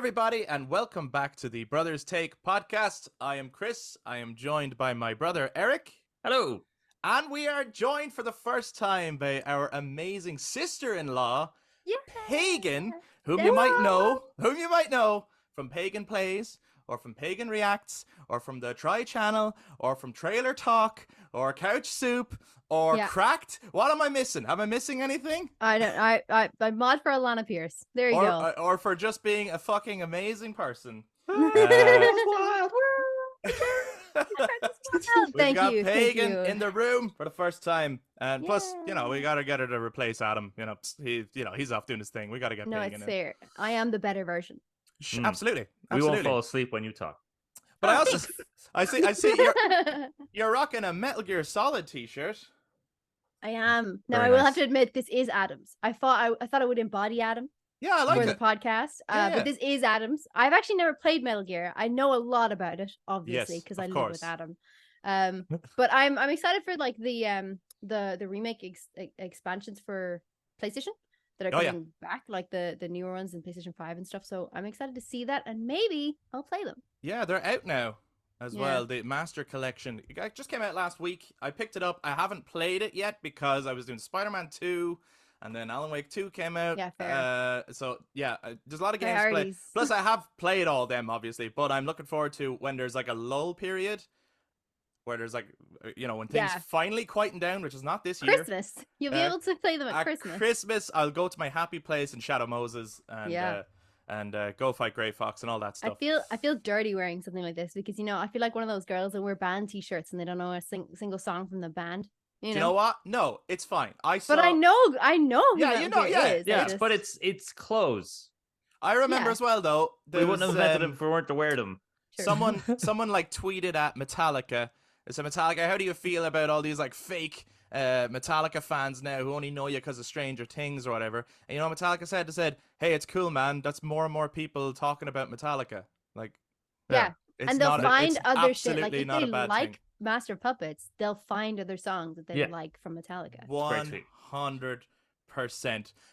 everybody, and welcome back to the Brothers Take podcast. I am Chris. I am joined by my brother, Eric. Hello. And we are joined for the first time by our amazing sister-in-law, Pagan, whom you might know from Pagan Plays, or from Pagan Reacts, or from the Try Channel, or from Trailer Talk, or Couch Soup, or craic'd. What am I missing? Am I missing anything? I mod for Alana Pierce. There you go. Or for just being a fucking amazing person. Thank got you. Pagan Thank you. in the room for the first time, and plus, we gotta get her to replace Adam. He's off doing his thing. We gotta get Pagan. No, it's fair. I am the better version. Absolutely. We won't fall asleep when you talk. But I also, I see you're rocking a Metal Gear Solid t-shirt. I am. Now Very I will nice. have to admit this is Adam's. I thought I would embody Adam Yeah, I like for the it. podcast. Yeah. But this is Adam's. I've actually never played Metal Gear. I know a lot about it, obviously, Yes, because of I live course. with Adam. But I'm excited for like the remake expansions for PlayStation that are coming back, like the newer ones in PlayStation 5 and stuff. So I'm excited to see that, and maybe I'll play them. Yeah, they're out now as well. The Master Collection. It just came out last week. I picked it up. I haven't played it yet because I was doing Spiderman 2, and then Alan Wake 2 came out. Yeah, fair. There's a lot of games to play. Plus, I have played all them, obviously, but I'm looking forward to when there's like a lull period where there's like, when things finally quieten down, which is not this year. Christmas. You'll be able to play them at Christmas. Christmas, I'll go to my happy place in Shadow Moses and go fight Grey Fox and all that stuff. I feel dirty wearing something like this because I feel like one of those girls that wear band t-shirts and they don't know a single song from the band. Do you know what? No, it's fine. But I know. Yeah, but it's clothes. I remember as well though. We wouldn't have invented them if we weren't to wear them. Sure. Someone like tweeted at Metallica. It said, Metallica, how do you feel about all these like fake Metallica fans now who only know you because of Stranger Things or whatever? And Metallica said, hey, it's cool, man. That's more and more people talking about Metallica. Like, and they'll find other shit. Like if they like thing. Master Puppets, they'll find other songs that they like from Metallica. 100%.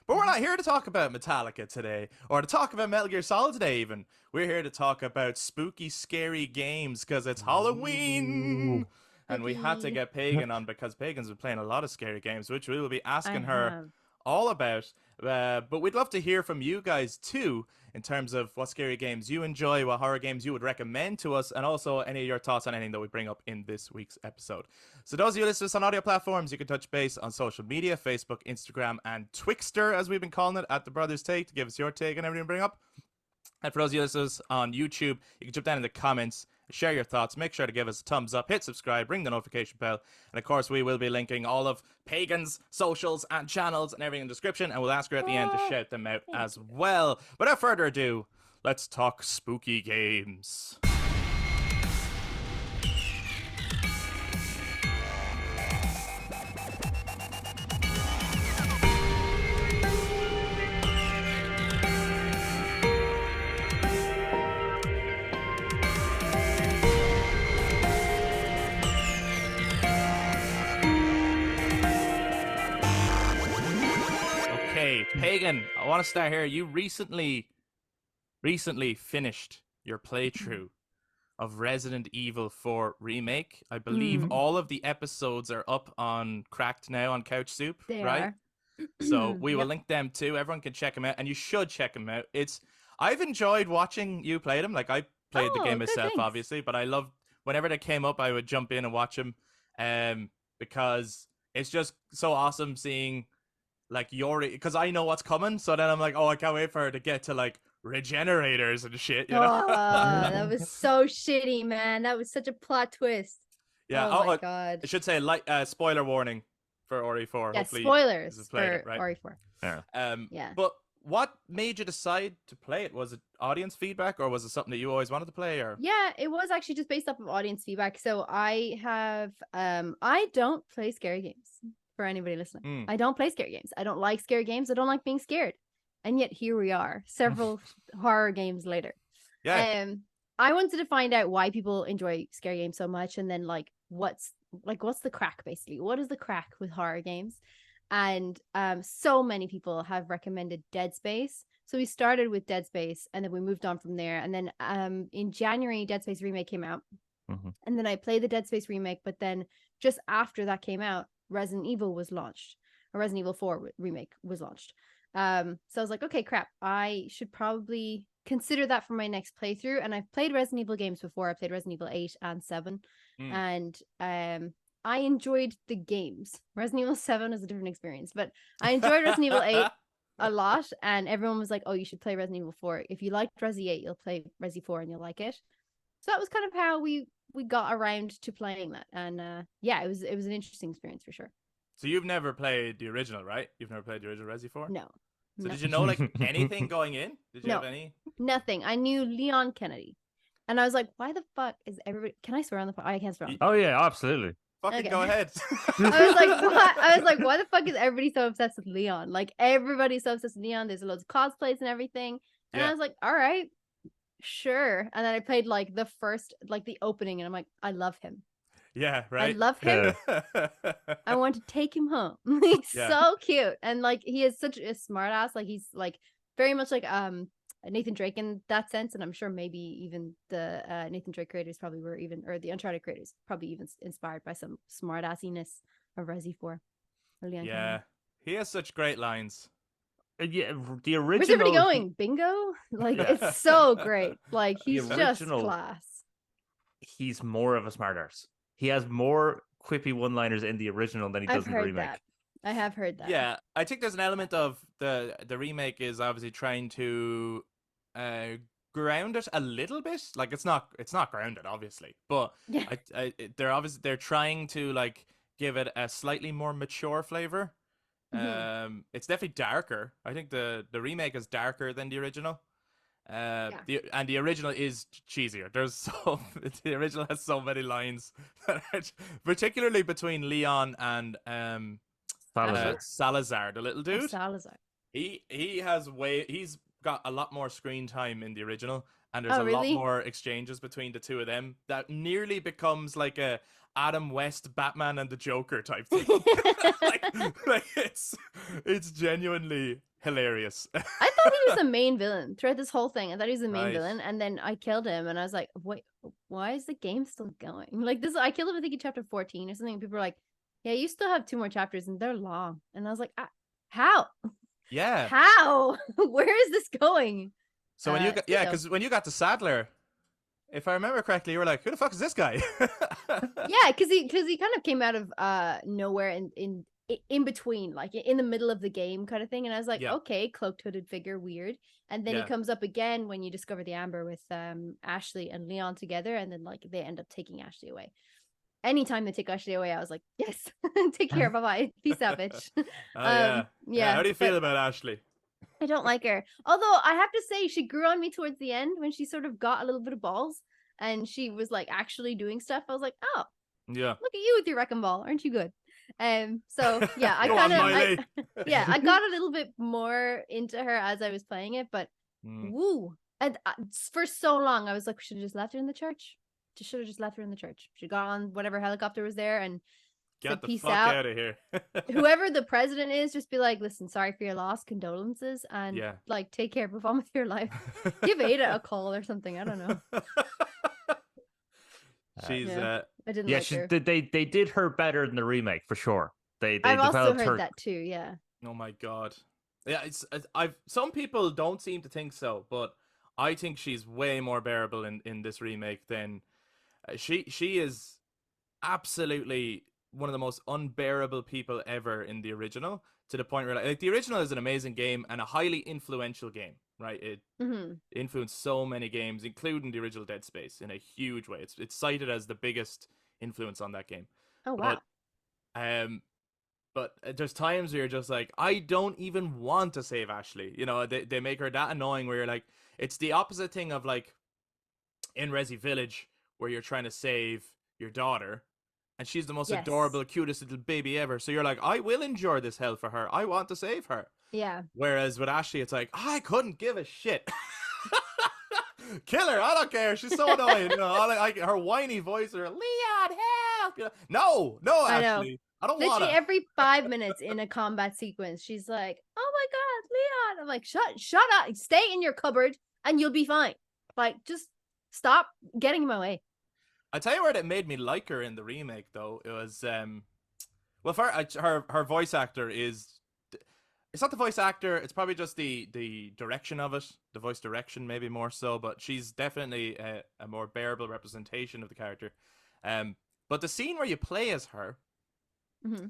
But we're not here to talk about Metallica today, or to talk about Metal Gear Solid today even. We're here to talk about spooky, scary games, because it's Halloween! And we had to get Pagan on, because Pagan's been playing a lot of scary games, which we will be asking her all about. But we'd love to hear from you guys too, in terms of what scary games you enjoy, what horror games you would recommend to us, and also any of your thoughts on anything that we bring up in this week's episode. So those of you listening to us on audio platforms, you can touch base on social media, Facebook, Instagram, and Twixter, as we've been calling it, at The Brothers Take, to give us your take on everything we bring up. And for those of you listeners on YouTube, you can jump down in the comments, share your thoughts, make sure to give us a thumbs up, hit subscribe, ring the notification bell, and of course we will be linking all of Pagan's socials and channels and everything in the description, and we'll ask her at the end to shout them out as well. Without further ado, let's talk spooky games. Pagan, I want to start here. You recently finished your playthrough of Resident Evil 4 Remake. I believe all of the episodes are up on craic'd now on Couch Soup, right? So we will link them too. Everyone can check them out, and you should check them out. I've enjoyed watching you play them. Like, I played the game myself, obviously, but I loved whenever they came up, I would jump in and watch them, because it's just so awesome seeing like Yori, because I know what's coming, so then I'm like, oh, I can't wait for her to get to like Regenerators and shit, that was so shitty, man. That was such a plot twist. Yeah. Oh my god. I should say, like, spoiler warning for RE4. Yeah, hopefully spoilers for it, right? RE4. Yeah. But what made you decide to play it? Was it audience feedback, or was it something that you always wanted to play? Or yeah, it was actually just based off of audience feedback. So I have I don't play scary games. For anybody listening, I don't play scary games. I don't like scary games. I don't like being scared. And yet here we are, several horror games later. Yeah. I wanted to find out why people enjoy scary games so much, and then what's the crack, basically. What is the crack with horror games? And so many people have recommended Dead Space. So we started with Dead Space and then we moved on from there. And then in January, Dead Space Remake came out. And then I played the Dead Space Remake, but then just after that came out, Resident Evil was launched. Or Resident Evil 4 Remake was launched. So I was like, okay, crap. I should probably consider that for my next playthrough. And I've played Resident Evil games before. I played Resident Evil 8 and 7. And I enjoyed the games. Resident Evil 7 is a different experience, but I enjoyed Resident Evil 8 a lot. And everyone was like, oh, you should play Resident Evil 4. If you liked Resi 8, you'll play Resi 4 and you'll like it. So that was kind of how we got around to playing that. And yeah, it was an interesting experience for sure. So you've never played the original, right? You've never played the original Resi 4? No. So did you know like anything going in? Did you have any? Nothing. I knew Leon Kennedy. And I was like, why the fuck is everybody... Can I swear on the... I can't swear on the... Oh yeah, absolutely. Fucking go ahead. I was like, what? I was like, why the fuck is everybody so obsessed with Leon? Like, everybody's so obsessed with Leon. There's loads of cosplays and everything. And I was like, all right, sure. And then I played like the first, like the opening, and I'm like, I love him. Yeah, right. I love him. I want to take him home. He's so cute. And like, he is such a smart ass. Like, he's like very much like Nathan Drake in that sense. And I'm sure maybe even the Nathan Drake creators probably were even, or the Uncharted creators probably even inspired by some smart assiness of Resi 4. Yeah, he has such great lines. Yeah, the original. Where's everybody going? Bingo? Like, it's so great. Like, he's just class. He's more of a smartass. He has more quippy one-liners in the original than he does in the remake. That. I have heard that. Yeah, I think there's an element of the remake is obviously trying to ground it a little bit. Like it's not grounded, obviously, but they're trying to like give it a slightly more mature flavor. It's definitely darker. I think the remake is darker than the original. The original is cheesier. The original has so many lines, particularly between Leon and Salazar, the little dude. Salazar. He's got a lot more screen time in the original, and there's a lot more exchanges between the two of them that nearly becomes like a Adam West Batman and the Joker type thing. like it's genuinely hilarious. I thought he was the main villain throughout this whole thing. I thought he was the main villain, and then I killed him, and I was like, wait, why is the game still going? Like this, I killed him I think in chapter 14 or something, and people were like, yeah, you still have 2 more chapters and they're long. And I was like, how? Yeah. How? Where is this going? So when you got, because when you got to Sadler, if I remember correctly, you were like, who the fuck is this guy? Yeah, because he kind of came out of nowhere in between, like in the middle of the game kind of thing. And I was like, okay, cloaked hooded figure, weird. And then he comes up again when you discover the Amber with Ashley and Leon together, and then like they end up taking Ashley away. Anytime they take Ashley away, I was like, yes, take care, bye-bye, peace out, bitch. Yeah. How do you feel about Ashley? I don't like her. Although I have to say, she grew on me towards the end when she sort of got a little bit of balls and she was like actually doing stuff. I was like, oh, yeah, look at you with your wrecking ball, aren't you good? So yeah, I I got a little bit more into her as I was playing it, but woo, and for so long I was like, we should have just left her in the church. Should have just left her in the church. She got on whatever helicopter was there and get the peace fuck out of here. Whoever the president is, just be like, listen, sorry for your loss, condolences, and like take care, move on with your life. Give Ada a call or something. I don't know. She's I didn't like her. They did her better than the remake for sure. I've also heard that too. Yeah. Oh my god. Yeah, some people don't seem to think so, but I think she's way more bearable in this remake than she is absolutely one of the most unbearable people ever in the original, to the point where like the original is an amazing game and a highly influential game, right? It influenced so many games, including the original Dead Space, in a huge way. It's cited as the biggest influence on that game. Oh wow. But there's times where you're just like, I don't even want to save Ashley. You know, they make her that annoying where you're like, it's the opposite thing of like in Resi Village where you're trying to save your daughter and she's the most adorable, cutest little baby ever. So you're like, I will endure this hell for her. I want to save her. Yeah. Whereas with Ashley, it's like, I couldn't give a shit. Kill her. I don't care. She's so annoying. You know, her whiny voice or Leon, help. You know, no, Ashley. I don't Literally wanna. every 5 minutes in a combat sequence, she's like, "Oh my god, Leon!" I'm like, "Shut up! Stay in your cupboard, and you'll be fine. Like, just stop getting in my way." I tell you where that made me like her in the remake, though. It was well, for her voice actor is. It's not the voice actor. It's probably just the direction of it, the voice direction, maybe more so. But she's definitely a more bearable representation of the character. But the scene where you play as her, Mm-hmm.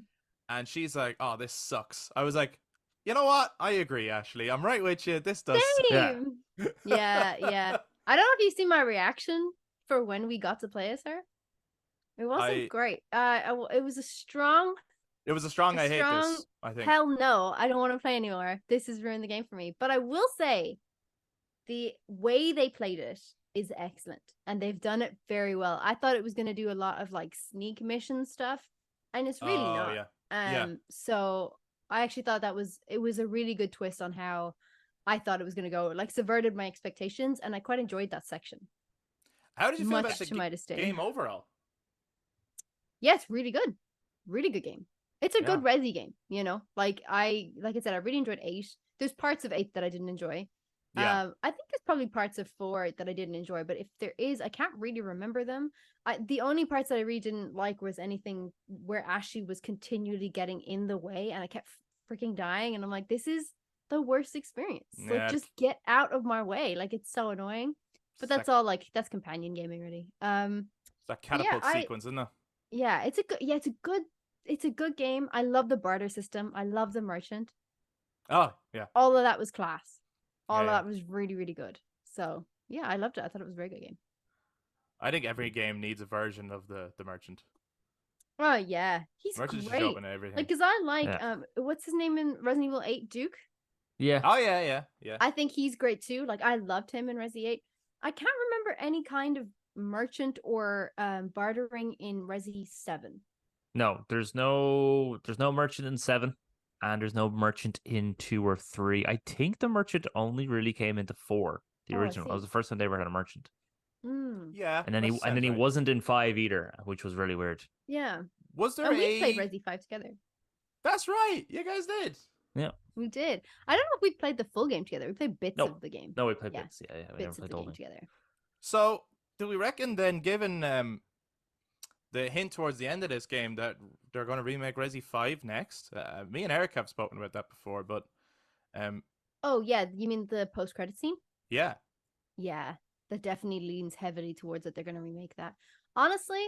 and she's like, "Oh, this sucks." I was like, "You know what? I agree, Ashley. I'm right with you. This does suck." Yeah. Same. Yeah. I don't know if you see my reaction for when we got to play as her. It wasn't great. It was a strong It was a strong. I hate this. I think. hell no. I don't want to play anymore. This has ruined the game for me. But I will say, the way they played it is excellent, and they've done it very well. I thought it was going to do a lot of like sneak mission stuff, and it's really not. Yeah. So I actually thought it was a really good twist on how I thought it was going to go. Like, subverted my expectations, and I quite enjoyed that section. How did you feel Much about to my disdain. game overall? Yeah, it's really good. Really good game. It's a good Yeah. Resi game, you know? Like I said, I really enjoyed 8. There's parts of 8 that I didn't enjoy. Yeah. I think there's probably parts of 4 that I didn't enjoy, but if there is, I can't really remember them. The only parts that I really didn't like was anything where Ashley was continually getting in the way, and I kept freaking dying, and I'm like, this is the worst experience. Yeah. Like, just get out of my way. Like, it's so annoying. But that's all, like, that's companion gaming, really. It's that catapult sequence, isn't it? Yeah, it's a good game. I love the barter system. I love the merchant. Oh, yeah. All of that was class. All of Yeah. that was really, really good. So yeah, I loved it. I thought it was a very good game. I think every game needs a version of the merchant. Oh yeah, he's Merchant should great. show up in everything. Like, cause I like what's his name in Resident Evil 8? Duke. Yeah. Oh yeah. I think he's great too. Like, I loved him in Resi 8. I can't remember any kind of merchant or bartering in Resi 7. No, there's no merchant in 7, and there's no merchant in 2 or 3. I think the merchant only really came into 4, the original. That was the first time they ever had a merchant. Yeah. And then he wasn't in 5 either, which was really weird. Yeah. Was there we played Resi 5 together. That's right. You guys did. Yeah. We did. I don't know if we played the full game together. We played bits of the game. No, we played bits. Yeah, we bits of the game together. So, do we reckon then, given the hint towards the end of this game, that they're going to remake Resi 5 next? Me and Eric have spoken about that before, but oh yeah, you mean the post-credit scene? Yeah. Yeah, that definitely leans heavily towards that they're going to remake that. Honestly,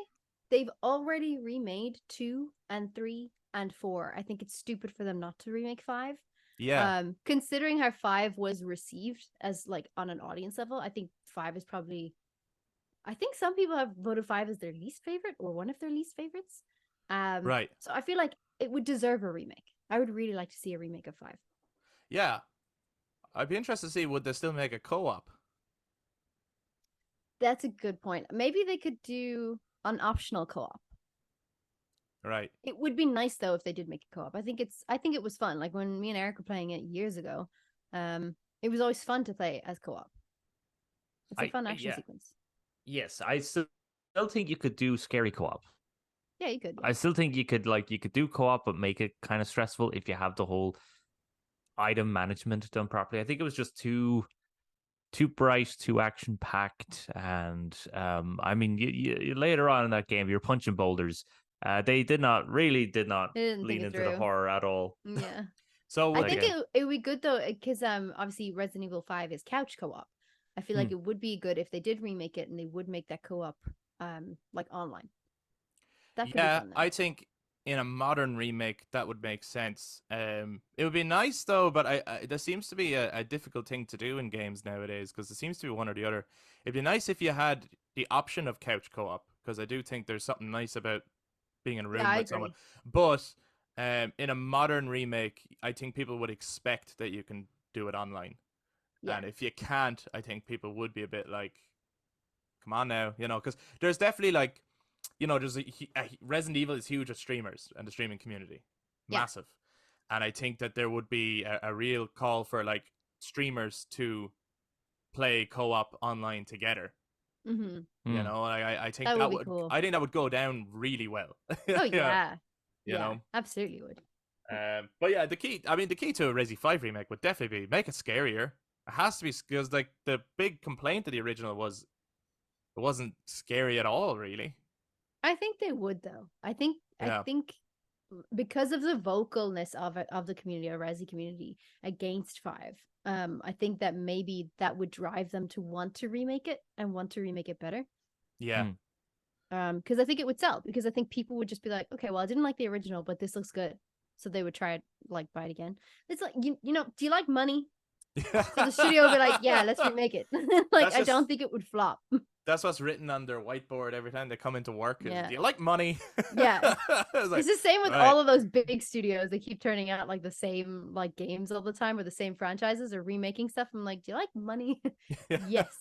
they've already remade 2 and 3 and 4. I think it's stupid for them not to remake 5. Yeah. Considering how 5 was received as, like, on an audience level, I think 5 is probably, I think some people have voted 5 as their least favorite or one of their least favorites. Right. So I feel like it would deserve a remake. I would really like to see a remake of 5. Yeah. I'd be interested to see, would they still make a co-op? That's a good point. Maybe they could do an optional co-op. Right. It would be nice though if they did make a co-op. I think it was fun. Like, when me and Eric were playing it years ago, it was always fun to play as co-op. It's a fun action sequence. Yes, I still think you could do scary co-op. Yeah, you could. Yeah. I still think you could do co-op, but make it kind of stressful if you have the whole item management done properly. I think it was just too bright, too action packed, and I mean, you later on in that game, you're punching boulders. They did not lean into the horror at all. Yeah. So I think it would be good though, because obviously Resident Evil 5 is couch co-op. I feel like it would be good if they did remake it and they would make that co-op like online. That could be fun, I think in a modern remake that would make sense. It would be nice though, but there seems to be a difficult thing to do in games nowadays, because there seems to be one or the other. It'd be nice if you had the option of couch co-op, because I do think there's something nice about being in a room with someone. But in a modern remake, I think people would expect that you can do it online. Yeah. And if you can't, I think people would be a bit like, come on now, because there's definitely like, there's Resident Evil is huge with streamers and the streaming community. Massive. And I think that there would be a real call for like streamers to play co-op online together. Mm-hmm. I think that would be cool. I think that would go down really well. Oh yeah. You know? absolutely would. But yeah, the key to a Resi 5 remake would definitely be make it scarier. It has to be, because like the big complaint of the original was it wasn't scary at all, really. I think they would though. I think Yeah. because of the vocalness of the community, or Resi community, against 5, I think that maybe that would drive them to want to remake it and want to remake it better. Yeah. Because I think it would sell, because I think people would just be like, okay, well, I didn't like the original, but this looks good, so they would try it, like buy it again. It's like, you know, do you like money? So the studio would be like, yeah, let's remake it. Like, I don't think it would flop. That's what's written on their whiteboard every time they come into work. Is, Yeah. do you like money? Yeah. It's like, It's the same with right. all of those big studios. They keep turning out like the same like games all the time, or the same franchises, or remaking stuff. I'm like, do you like money? Yes.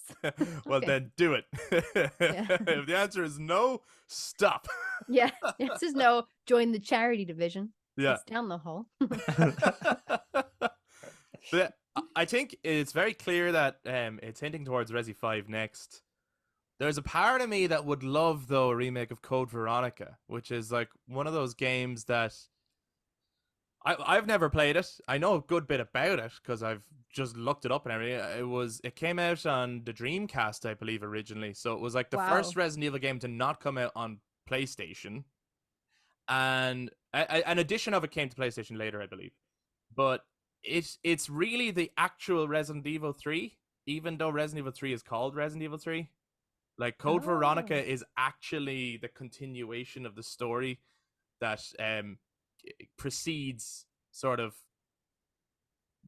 Well, Okay. then do it. If the answer is no, stop. Yeah. This is no join the charity division. Yeah. It's down the hall. But I think it's very clear that it's hinting towards Resi 5 next. There's a part of me that would love, though, a remake of Code Veronica, which is like one of those games that I've never played it. I know a good bit about it because I've just looked it up and everything. It came out on the Dreamcast, I believe, originally. So it was like the first Resident Evil game to not come out on PlayStation. And an edition of it came to PlayStation later, I believe. But it's really the actual Resident Evil 3, even though Resident Evil 3 is called Resident Evil 3. Like, Code Veronica is actually the continuation of the story that precedes, sort of,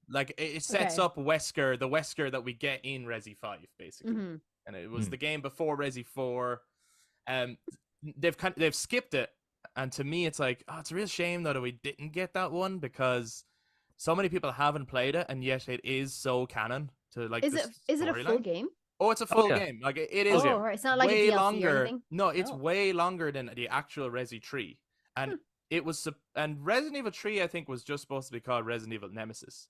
like, it sets up the Wesker that we get in Resi 5, basically. Mm-hmm. And it was the game before Resi 4. They've skipped it, and to me it's like, oh, it's a real shame though that we didn't get that one, because so many people haven't played it, and yet it is so canon to, like, is it a full game? Oh, it's a full game. Like, it is. Oh, right. It's not like way a DLC longer. or anything? No, it's way longer than the actual Resi 3. And it was, and Resident Evil 3, I think, was just supposed to be called Resident Evil Nemesis.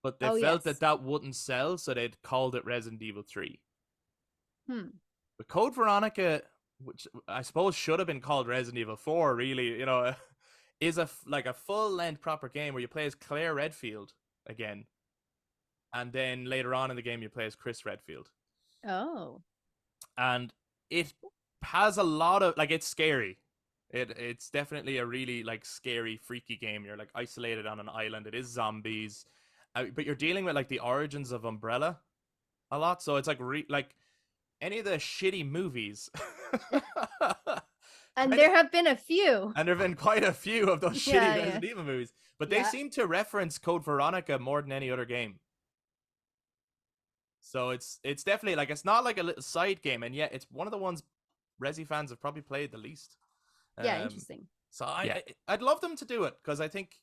But they felt that wouldn't sell, so they'd called it Resident Evil 3. But Code Veronica, which I suppose should have been called Resident Evil 4, really, you know, is a full-length proper game where you play as Claire Redfield again. And then later on in the game, you play as Chris Redfield. Oh. And it has a lot of, like, it's scary. It's definitely a really, like, scary, freaky game. You're, like, isolated on an island. It is zombies. But you're dealing with, like, the origins of Umbrella a lot. So it's, like, like any of the shitty movies. And there have been a few. And there have been quite a few of those shitty Resident Evil movies. But they seem to reference Code Veronica more than any other game. So it's definitely, like, it's not like a little side game, and yet it's one of the ones Resi fans have probably played the least. Yeah, interesting. So I'd love them to do it, because I think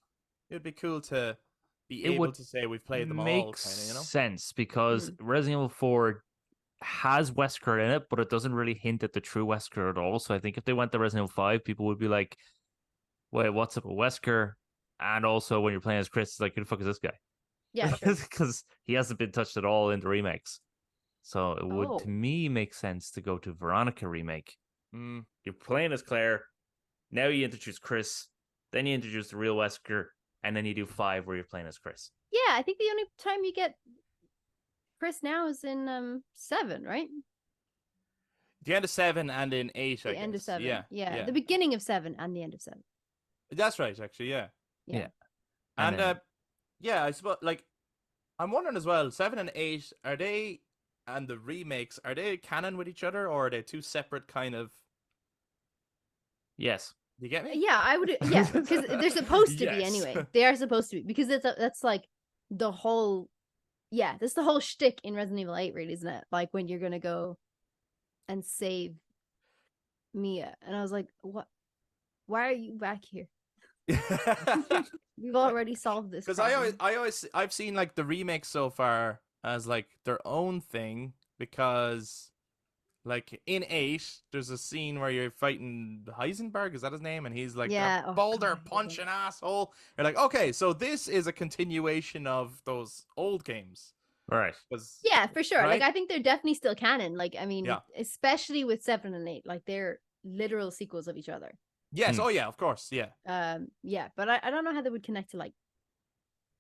it would be cool to be able to say we've played them all. Makes sense, because Resident Evil 4 has Wesker in it, but it doesn't really hint at the true Wesker at all. So I think if they went to Resident Evil 5, people would be like, wait, what's up with Wesker? And also, when you're playing as Chris, it's like, who the fuck is this guy? Yeah, sure. Because he hasn't been touched at all in the remakes. So it would, to me, make sense to go to Veronica remake. You're playing as Claire. Now you introduce Chris. Then you introduce the real Wesker. And then you do 5 where you're playing as Chris. Yeah, I think the only time you get Chris now is in 7, right? The end of 7 and in 8, I guess. The end of 7. Yeah. The beginning of 7 and the end of 7. That's right, actually, yeah. And then, I suppose, like, I'm wondering as well, 7 and 8, are they, and the remakes, are they canon with each other, or are they two separate kind of... Yes. You get me? Yeah, I would. Yeah, because they're supposed to be anyway. They are supposed to be, because that's like the whole. Yeah, that's the whole shtick in Resident Evil 8, really, isn't it? Like, when you're gonna go and save Mia, and I was like, "What? Why are you back here? We've already solved this." Because I've seen, like, the remakes so far as, like, their own thing, because, like, in 8, there's a scene where you're fighting Heisenberg, is that his name? And he's like, a boulder punching asshole. You're like, okay, so this is a continuation of those old games. Right. Yeah, for sure. Right? Like, I think they're definitely still canon. Like, I mean, especially with 7 and 8, like, they're literal sequels of each other. Yes. Oh yeah. Of course. Yeah. Yeah, but I don't know how they would connect to like,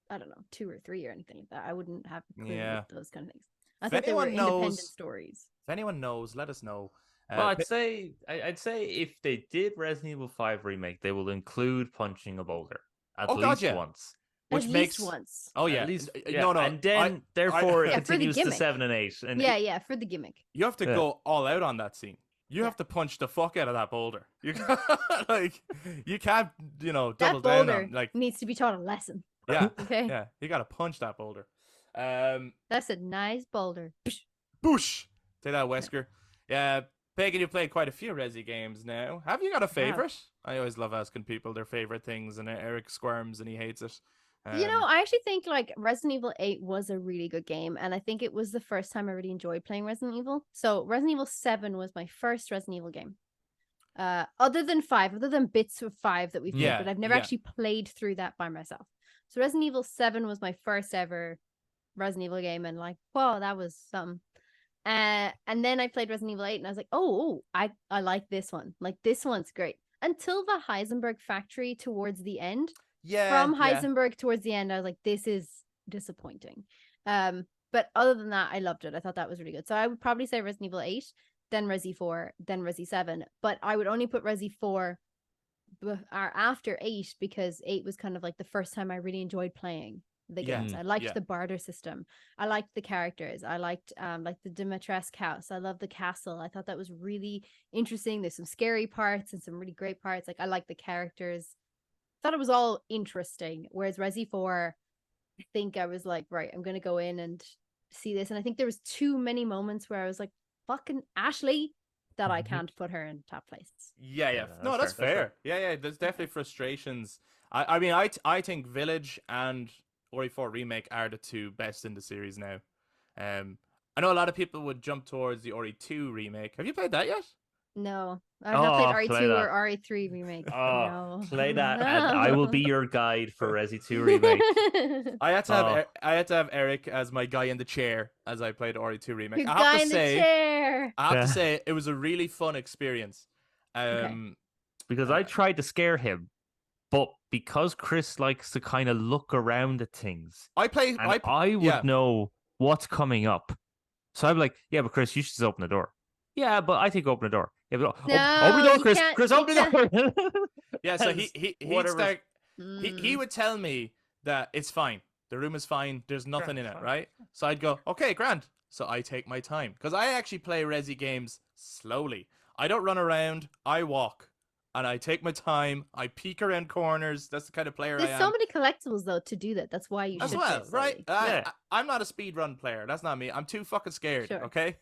I don't know, 2 or 3 or anything like that. I wouldn't have a clue Yeah. with those kind of things. I If thought they were anyone independent knows, stories. if anyone knows, let us know. Well, I'd say if they did Resident Evil 5 remake, they will include punching a boulder at Oh, God, least yeah. once. which At makes least once. Oh yeah. At least, No, no. and then therefore it Yeah, for the continues to gimmick. 7 and 8. And Yeah, for the gimmick. You have to Yeah. go all out on that scene. You have to punch the fuck out of that boulder. You like, you can't, double That down boulder on like, needs to be taught a lesson. yeah, Okay. yeah. You gotta punch that boulder. That's a nice boulder. Boosh. Say that, Wesker. Yeah, Pagan, you played quite a few Resi games now. Have you got a favorite? I always love asking people their favorite things, and Eric squirms and he hates it. I actually think like Resident Evil 8 was a really good game, and I think it was the first time I really enjoyed playing Resident Evil. So Resident Evil 7 was my first Resident Evil game. Other than bits of 5 that we've played, but I've never actually played through that by myself. So Resident Evil 7 was my first ever Resident Evil game, and like, whoa, that was something. And then I played Resident Evil 8, and I was like, oh, I like this one. Like, this one's great. Until the Heisenberg factory towards the end. From Heisenberg towards the end, I was like, this is disappointing. But other than that, I loved it. I thought that was really good. So I would probably say Resident Evil 8, then Resi 4, then Resi 7. But I would only put Resi 4 after 8 because 8 was kind of like the first time I really enjoyed playing the games. I liked the barter system. I liked the characters. I liked like the Dimitrescu house. I loved the castle. I thought that was really interesting. There's some scary parts and some really great parts. Like, I liked the characters. Thought it was all interesting. Whereas Resi 4, I think I was like, right, I'm gonna go in and see this. And I think there was too many moments where I was like, fucking Ashley, that I can't put her in top place. Yeah. No, that's fair. Yeah. There's definitely frustrations. I mean, I think Village and Ori 4 Remake are the 2 best in the series now. I know a lot of people would jump towards the Ori 2 remake. Have you played that yet? No, I've not played RE2 or RE3 remake. No. Play that, and I will be your guide for Resi 2 remake. I had to have Eric as my guy in the chair as I played RE2 remake. Your I guy have to in say, the chair. I have to say, it was a really fun experience. Because I tried to scare him, but because Chris likes to kind of look around at things, I would know what's coming up. So I'm like, yeah, but Chris, you should just open the door. Yeah, but I think open the door. Yeah, but open the door, Chris. Chris, open the door. Yeah, so he would tell me that it's fine. The room is fine. There's nothing in it, right? So I'd go, okay, grand. So I take my time because I actually play Resi games slowly. I don't run around. I walk. And I take my time. I peek around corners. That's the kind of player I am. There's so many collectibles though to do that. That's why you should. As well, right? I'm not a speedrun player. That's not me. I'm too fucking scared. Sure. Okay.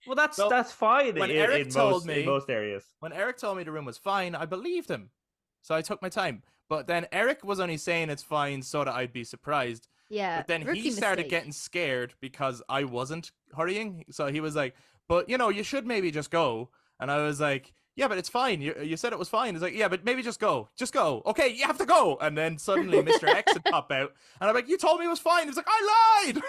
Well, that's fine. When Eric told me in most areas, when Eric told me the room was fine, I believed him. So I took my time. But then Eric was only saying it's fine so that I'd be surprised. Yeah. But then he started getting scared because I wasn't hurrying. So he was like, "But you should maybe just go." And I was like, yeah, but it's fine. You said it was fine. It's like, yeah, but maybe just go. Just go. Okay, you have to go. And then suddenly Mr. X would pop out. And I'm like, you told me it was fine. He's like, I lied.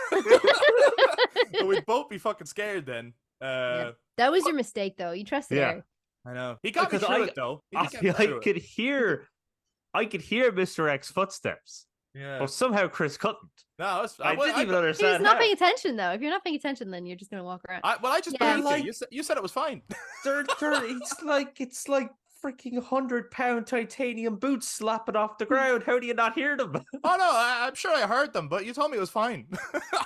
But we'd both be fucking scared then. That was your mistake, though. You trusted Eric. I know. He got me through it, though. I could hear Mr. X's footsteps. Yeah. But somehow Chris couldn't. No, I didn't even understand. He's not paying attention, though. If you're not paying attention, then you're just gonna walk around. I just believed you. You said it was fine. It's like freaking 100-pound titanium boots slapping off the ground. How do you not hear them? Oh no, I'm sure I heard them, but you told me it was fine.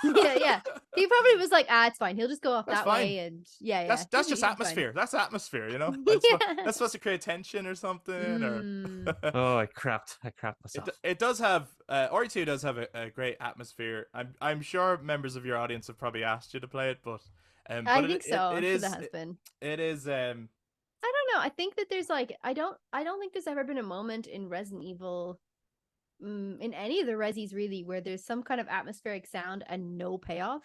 Yeah. He probably was like, it's fine. He'll just go off that way, and That's just atmosphere. Fine. That's atmosphere, That's supposed to create tension or something. Or oh, I crapped myself. It does have Ori 2 does have a great atmosphere. I'm sure members of your audience have probably asked you to play it, but I think so. It is. That has been. It is. I don't know. I think that there's like I don't think there's ever been a moment in Resident Evil, in any of the Resis really, where there's some kind of atmospheric sound and no payoff.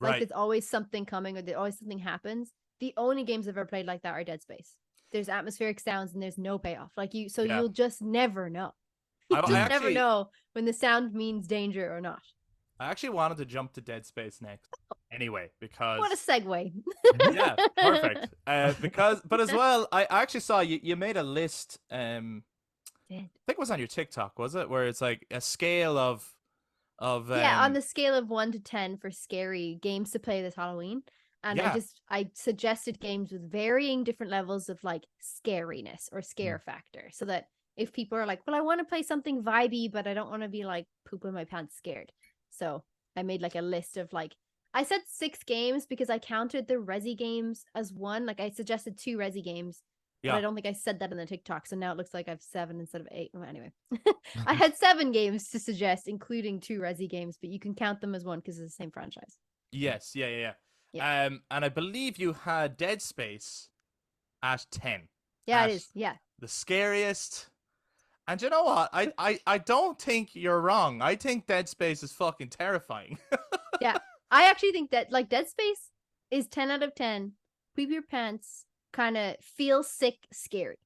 Like there's always something coming, or there's always something happens. The only games I've ever played like that are Dead Space. There's atmospheric sounds and there's no payoff. Like you'll just never know. You never know when the sound means danger or not. I actually wanted to jump to Dead Space next. Anyway, because What a segue. yeah, perfect. But as well, I actually saw you made a list. I think it was on your TikTok, was it? Where it's like a scale of Yeah, on the scale of 1 to 10 for scary games to play this Halloween. And Yeah. I suggested games with varying different levels of like scariness or scare factor. So that if people are like, well, I want to play something vibey, but I don't want to be like pooping my pants scared. So I made like a list of like, I said 6 games because I counted the Resi games as one. Like I suggested 2 Resi games. But I don't think I said that in the TikTok. So now it looks like I have 7 instead of 8. Well, anyway, I had 7 games to suggest, including 2 Resi games, but you can count them as one because it's the same franchise. Yes, yeah. And I believe you had Dead Space at 10. Yeah, it is. Yeah. The Scariest. And you know what? I don't think you're wrong. I think Dead Space is fucking terrifying. Yeah. I actually think that like Dead Space is 10 out of 10. Poop your pants, kind of feel sick, scary.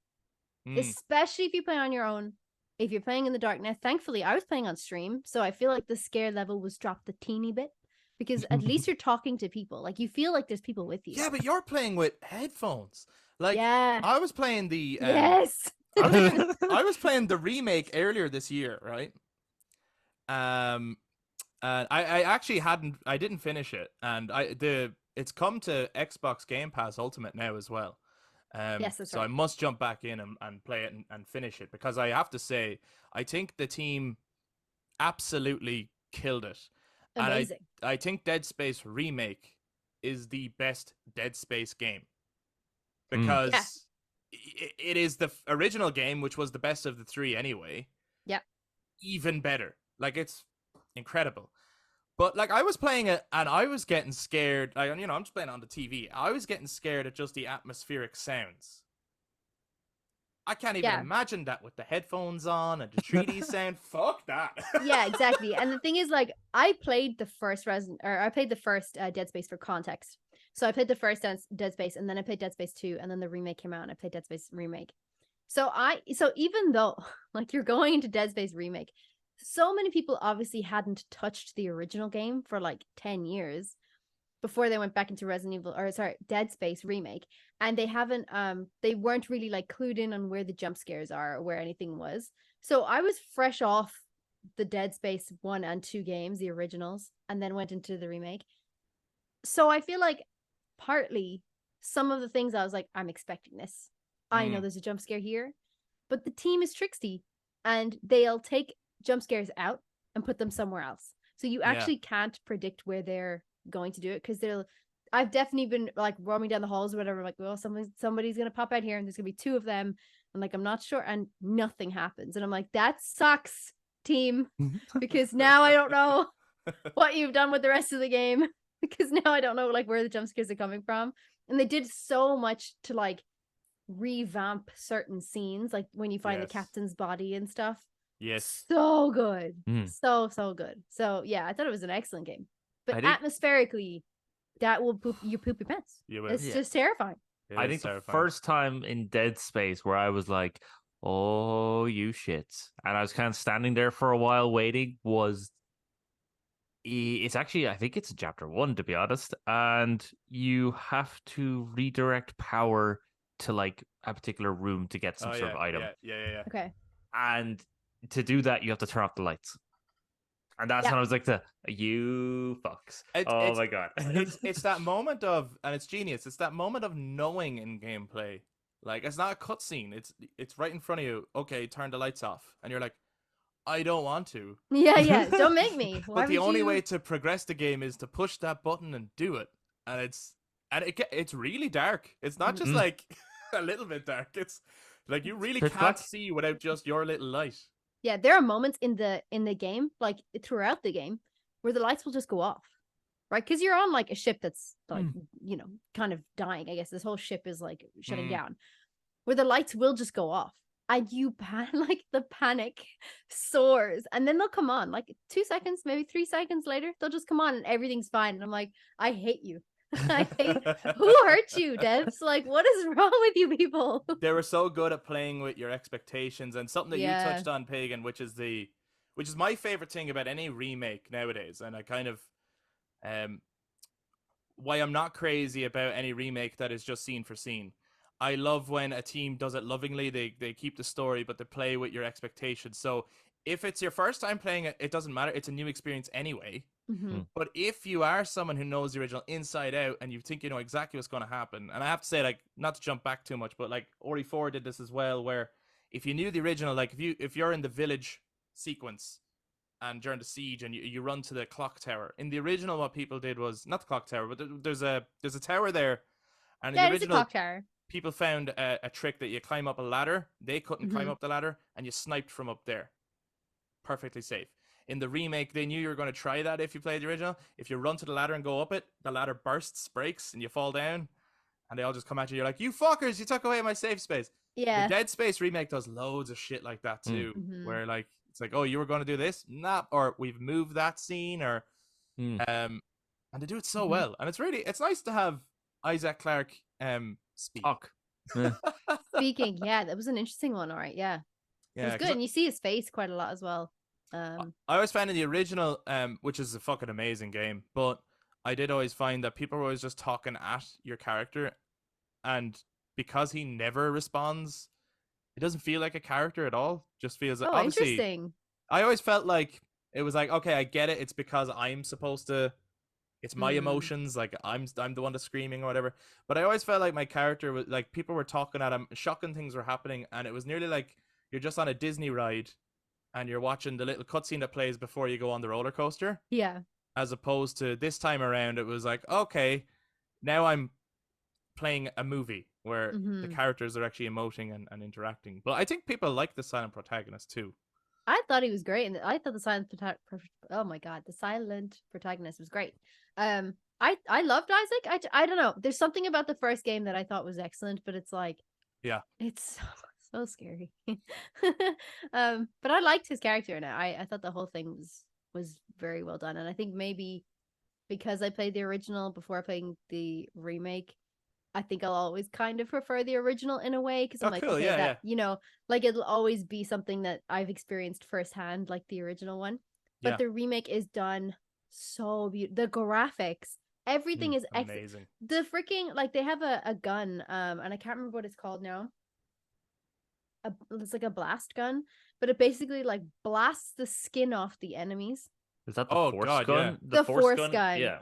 Especially if you play on your own. If you're playing in the dark. Now, thankfully, I was playing on stream, so I feel like the scare level was dropped a teeny bit because at least you're talking to people. Like you feel like there's people with you. Yeah, but you're playing with headphones. Like yeah. I was playing the yes. I was playing the remake earlier this year, right? And I actually I didn't finish it, and it's come to Xbox Game Pass Ultimate now as well. Yes, that's so right. I must jump back in and play it and finish it because I have to say I think the team absolutely killed it. Amazing. And I think Dead Space Remake is the best Dead Space game because it is the original game, which was the best of the 3 anyway. Yep. Even better. Like it's incredible. But like I was playing it and I was getting scared. Like, you know, I'm just playing on the TV. I was getting scared at just the atmospheric sounds. I can't even imagine that with the headphones on and the 3D sound. Fuck that. Yeah, exactly. And the thing is, like, I played the first Dead Space for context. So I played the first Dead Space, and then I played Dead Space 2, and then the remake came out, and I played Dead Space Remake. So even though like you're going into Dead Space Remake, so many people obviously hadn't touched the original game for like 10 years before they went back into Dead Space Remake, and they weren't really like clued in on where the jump scares are or where anything was. So I was fresh off the Dead Space 1 and 2 games, the originals, and then went into the remake. So I feel like partly some of the things I was like, I'm expecting this. I know there's a jump scare here, but the team is tricksy and they'll take jump scares out and put them somewhere else. So you actually can't predict where they're going to do it because I've definitely been like roaming down the halls or whatever, like, well, somebody's gonna pop out here and there's gonna be 2 of them. I'm like, I'm not sure, and nothing happens. And I'm like, that sucks, team, because now I don't know what you've done with the rest of the game because now I don't know like where the jump scares are coming from. And they did so much to like revamp certain scenes, like when you find the captain's body and stuff. Yes. So good. So good. So yeah, I thought it was an excellent game. But atmospherically, that will poop your pants. It's just terrifying. I think the first time in Dead Space where I was like, oh, you shits. And I was kind of standing there for a while waiting it's actually, I think it's chapter 1, to be honest. And you have to redirect power to like a particular room to get some sort of item. Yeah. Okay. And to do that, you have to turn off the lights. And that's when I was like, you fucks. My God. it's that moment of, and it's genius, it's that moment of knowing in gameplay. Like, it's not a cutscene. It's right in front of you. Okay, turn the lights off. And you're like, I don't want to. Yeah. Don't make me. But the only way to progress the game is to push that button and do it. And it's really dark. It's not just like a little bit dark. It's like you really can't see without just your little light. Yeah, there are moments in the game, like throughout the game, where the lights will just go off, right? Because you're on like a ship that's like, you know, kind of dying. I guess this whole ship is like shutting down, where the lights will just go off, and like the panic soars, and then they'll come on like 2 seconds, maybe 3 seconds later, they'll just come on, and everything's fine. And I'm like, I hate you. Who hurt you, devs? Like, what is wrong with you people? They were so good at playing with your expectations, and something that you touched on, Pagan, which is my favorite thing about any remake nowadays. And I kind of why I'm not crazy about any remake that is just scene for scene. I love when a team does it lovingly. They keep the story, but they play with your expectations. So if it's your first time playing it, it doesn't matter. It's a new experience anyway. Mm-hmm. But if you are someone who knows the original inside out and you think you know exactly what's going to happen, and I have to say, like, not to jump back too much, but like Ori 4 did this as well, where if you knew the original, like if you're in the village sequence and during the siege and you run to the clock tower, in the original what people did was not the clock tower, but there's a tower there, and in the it's a original clock tower. people found a trick that you climb up a ladder. They couldn't climb Mhm. up the ladder, and you sniped from up there. Perfectly safe. In the remake, they knew you were going to try that if you played the original. If you run to the ladder and go up it, the ladder bursts, breaks, and you fall down, and they all just come at you. You're like, you fuckers, you took away my safe space. Yeah. The Dead Space remake does loads of shit like that too, Mhm. where like it's like, oh, you were going to do this, nah, or we've moved that scene, or and they do it so Mhm. well, and it's nice to have Isaac Clarke speak. Talk. Speaking, yeah, that was an interesting one. All right, yeah, it was 'cause good, and you see his face quite a lot as well. I always found in the original, which is a fucking amazing game, but I did always find that people were always just talking at your character, and because he never responds, it doesn't feel like a character at all. Just feels like, Oh, obviously, interesting. I always felt like it was like, okay, I get it. It's because I'm supposed to. It's my emotions. Like I'm the one that's screaming or whatever. But I always felt like my character was like people were talking at him, shocking things were happening, and it was nearly like you're just on a Disney ride, and you're watching the little cutscene that plays before you go on the roller coaster. Yeah. As opposed to this time around, it was like, okay, now I'm playing a movie where the characters are actually emoting and interacting. But I think people like the silent protagonist too. I thought he was great, and I thought the silent oh my god, the silent protagonist was great. I loved Isaac. I don't know. There's something about the first game that I thought was excellent, but it's like, yeah, it's so scary. But I liked his character, and I thought the whole thing was very well done. And I think maybe because I played the original before playing the remake, I think I'll always kind of prefer the original in a way, because I'm like, cool. okay, Yeah, that, you know, like it'll always be something that I've experienced firsthand, like the original one. But the remake is done so beautiful. The graphics, everything is amazing. The freaking, like, they have a gun, and I can't remember what it's called now. It's like a blast gun, but it basically like blasts the skin off the enemies. Is that the force gun? Yeah. The force gun. Yeah.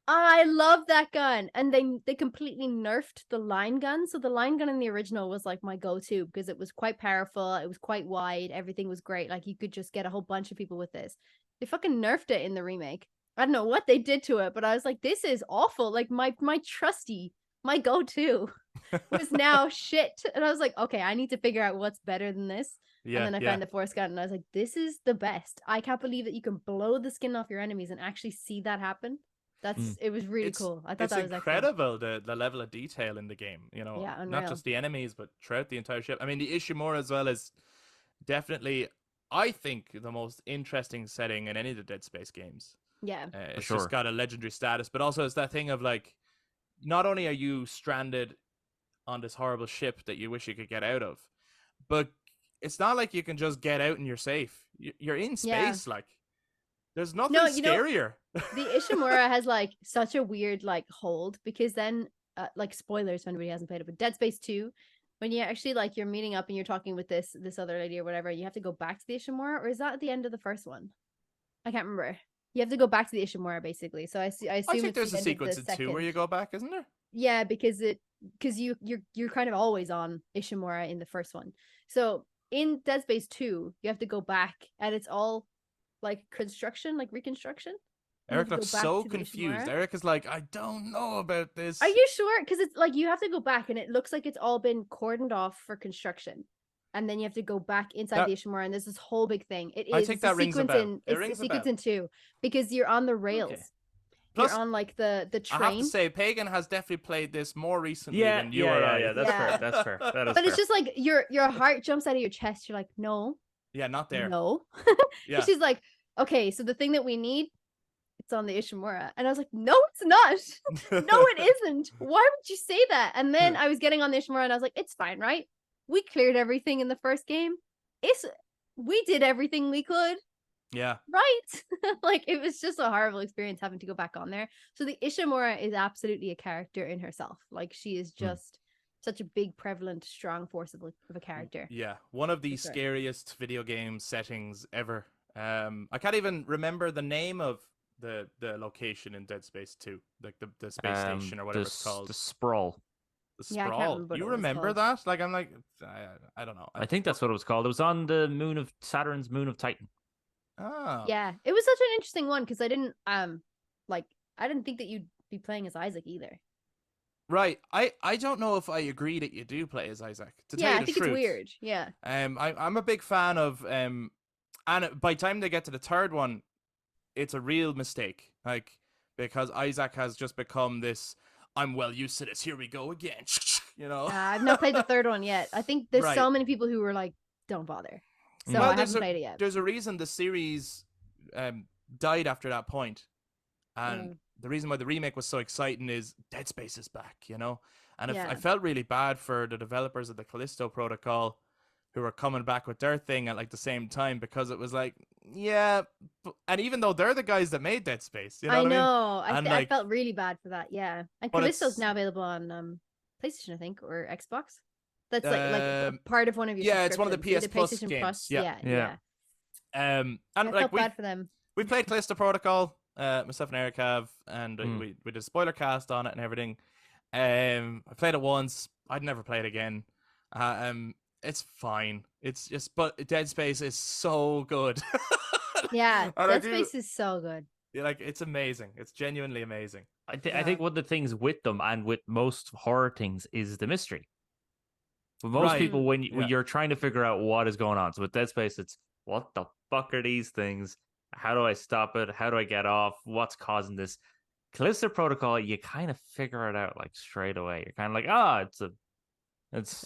I love that gun. And they completely nerfed the line gun. So the line gun in the original was like my go-to because it was quite powerful. It was quite wide. Everything was great. Like you could just get a whole bunch of people with this. They fucking nerfed it in the remake. I don't know what they did to it, but I was like, this is awful. Like my trusty, my go-to was now shit. And I was like, okay, I need to figure out what's better than this. Yeah, and then I found the force gun and I was like, this is the best. I can't believe that you can blow the skin off your enemies and actually see that happen. It was really cool. I thought that was incredible, the level of detail in the game, you know. Yeah, not just the enemies but throughout the entire ship. I mean, the Ishimura as well is definitely, I think, the most interesting setting in any of the Dead Space games. Yeah, it's just got a legendary status, but also it's that thing of like, not only are you stranded on this horrible ship that you wish you could get out of, but it's not like you can just get out and you're safe. You're in space, like there's nothing scarier. The Ishimura has like such a weird like hold, because then like spoilers if anybody hasn't played it, but Dead Space 2, when you actually like you're meeting up and you're talking with this other lady or whatever, you have to go back to the Ishimura, or is that at the end of the first one? I can't remember. You have to go back to the Ishimura basically. So I think there's a sequence in 2 where you go back, isn't there? Yeah, because you're kind of always on Ishimura in the first one. So in Dead Space 2, you have to go back, and it's all like construction, like reconstruction. Eric looks so confused. Eric is like, I don't know about this. Are you sure? Because it's like you have to go back, and it looks like it's all been cordoned off for construction, and then you have to go back inside the Ishimura, and there's this whole big thing. I think that rings a bell. It's a sequence in 2, because you're on the rails. Okay. Plus, you're on like the train. I have to say, Pagan has definitely played this more recently than you or I. Yeah, that's fair. That's fair. That is but it's just like your heart jumps out of your chest. You're like, no. Yeah, not there. No. Yeah. She's like, okay, so the thing that we need, it's on the Ishimura. And I was like, no, it's not. No, it isn't. Why would you say that? And then I was getting on the Ishimura and I was like, it's fine, right? We cleared everything in the first game. We did everything we could. Yeah. Right? Like, it was just a horrible experience having to go back on there. So the Ishimura is absolutely a character in herself. Like, she is just such a big, prevalent, strong force of a character. Yeah, one of the For sure. scariest video game settings ever. I can't even remember the name of the location in Dead Space 2, like the space station or whatever it's called. The sprawl. The Yeah, I can't sprawl. remember what You it was remember called. that? Like, I'm like, I don't know. I think that's what it was called. It was on the moon of Saturn's moon of Titan. Ah, Yeah, it was such an interesting one because I didn't think that you'd be playing as Isaac either. right. I don't know if I agree that you do play as Isaac. To tell Yeah, you I the think truth. it's weird. Yeah. I'm a big fan of and by the time they get to the third one, it's a real mistake. Like, because Isaac has just become this, I'm well used to this, here we go again. You know? I've not played the third one yet. I think there's Right. so many people who were like, don't bother. So Well, I haven't played it yet. There's a reason the series died after that point. And the reason why the remake was so exciting is Dead Space is back, you know? And I felt really bad for the developers of the Callisto Protocol who were coming back with their thing at like the same time, because it was like, yeah, and even though they're the guys that made Dead Space, you know I what know. I mean? I felt really bad for that. Yeah. And But Callisto's it's- now available on PlayStation, I think, or Xbox. That's like part of one of your yeah, it's one of the subscriptions. PS Plus PlayStation games. Plus. Yeah. Yeah. And I like felt bad for them. we played Callisto Protocol, myself and Eric have, and Mm. we did a spoiler cast on it and everything. I played it once. I'd never play it again. It's fine. It's just, but Dead Space is so good. Yeah, And I Dead do- Space is so good. Yeah, like, it's amazing. It's genuinely amazing. I think one of the things with them and with most horror things is the mystery. With most Right. people, when Yeah. you're trying to figure out what is going on. So with Dead Space, it's what the fuck are these things? How do I stop it? How do I get off? What's causing this? Callisto Protocol, you kind of figure it out like straight away. You're kind of like, it's a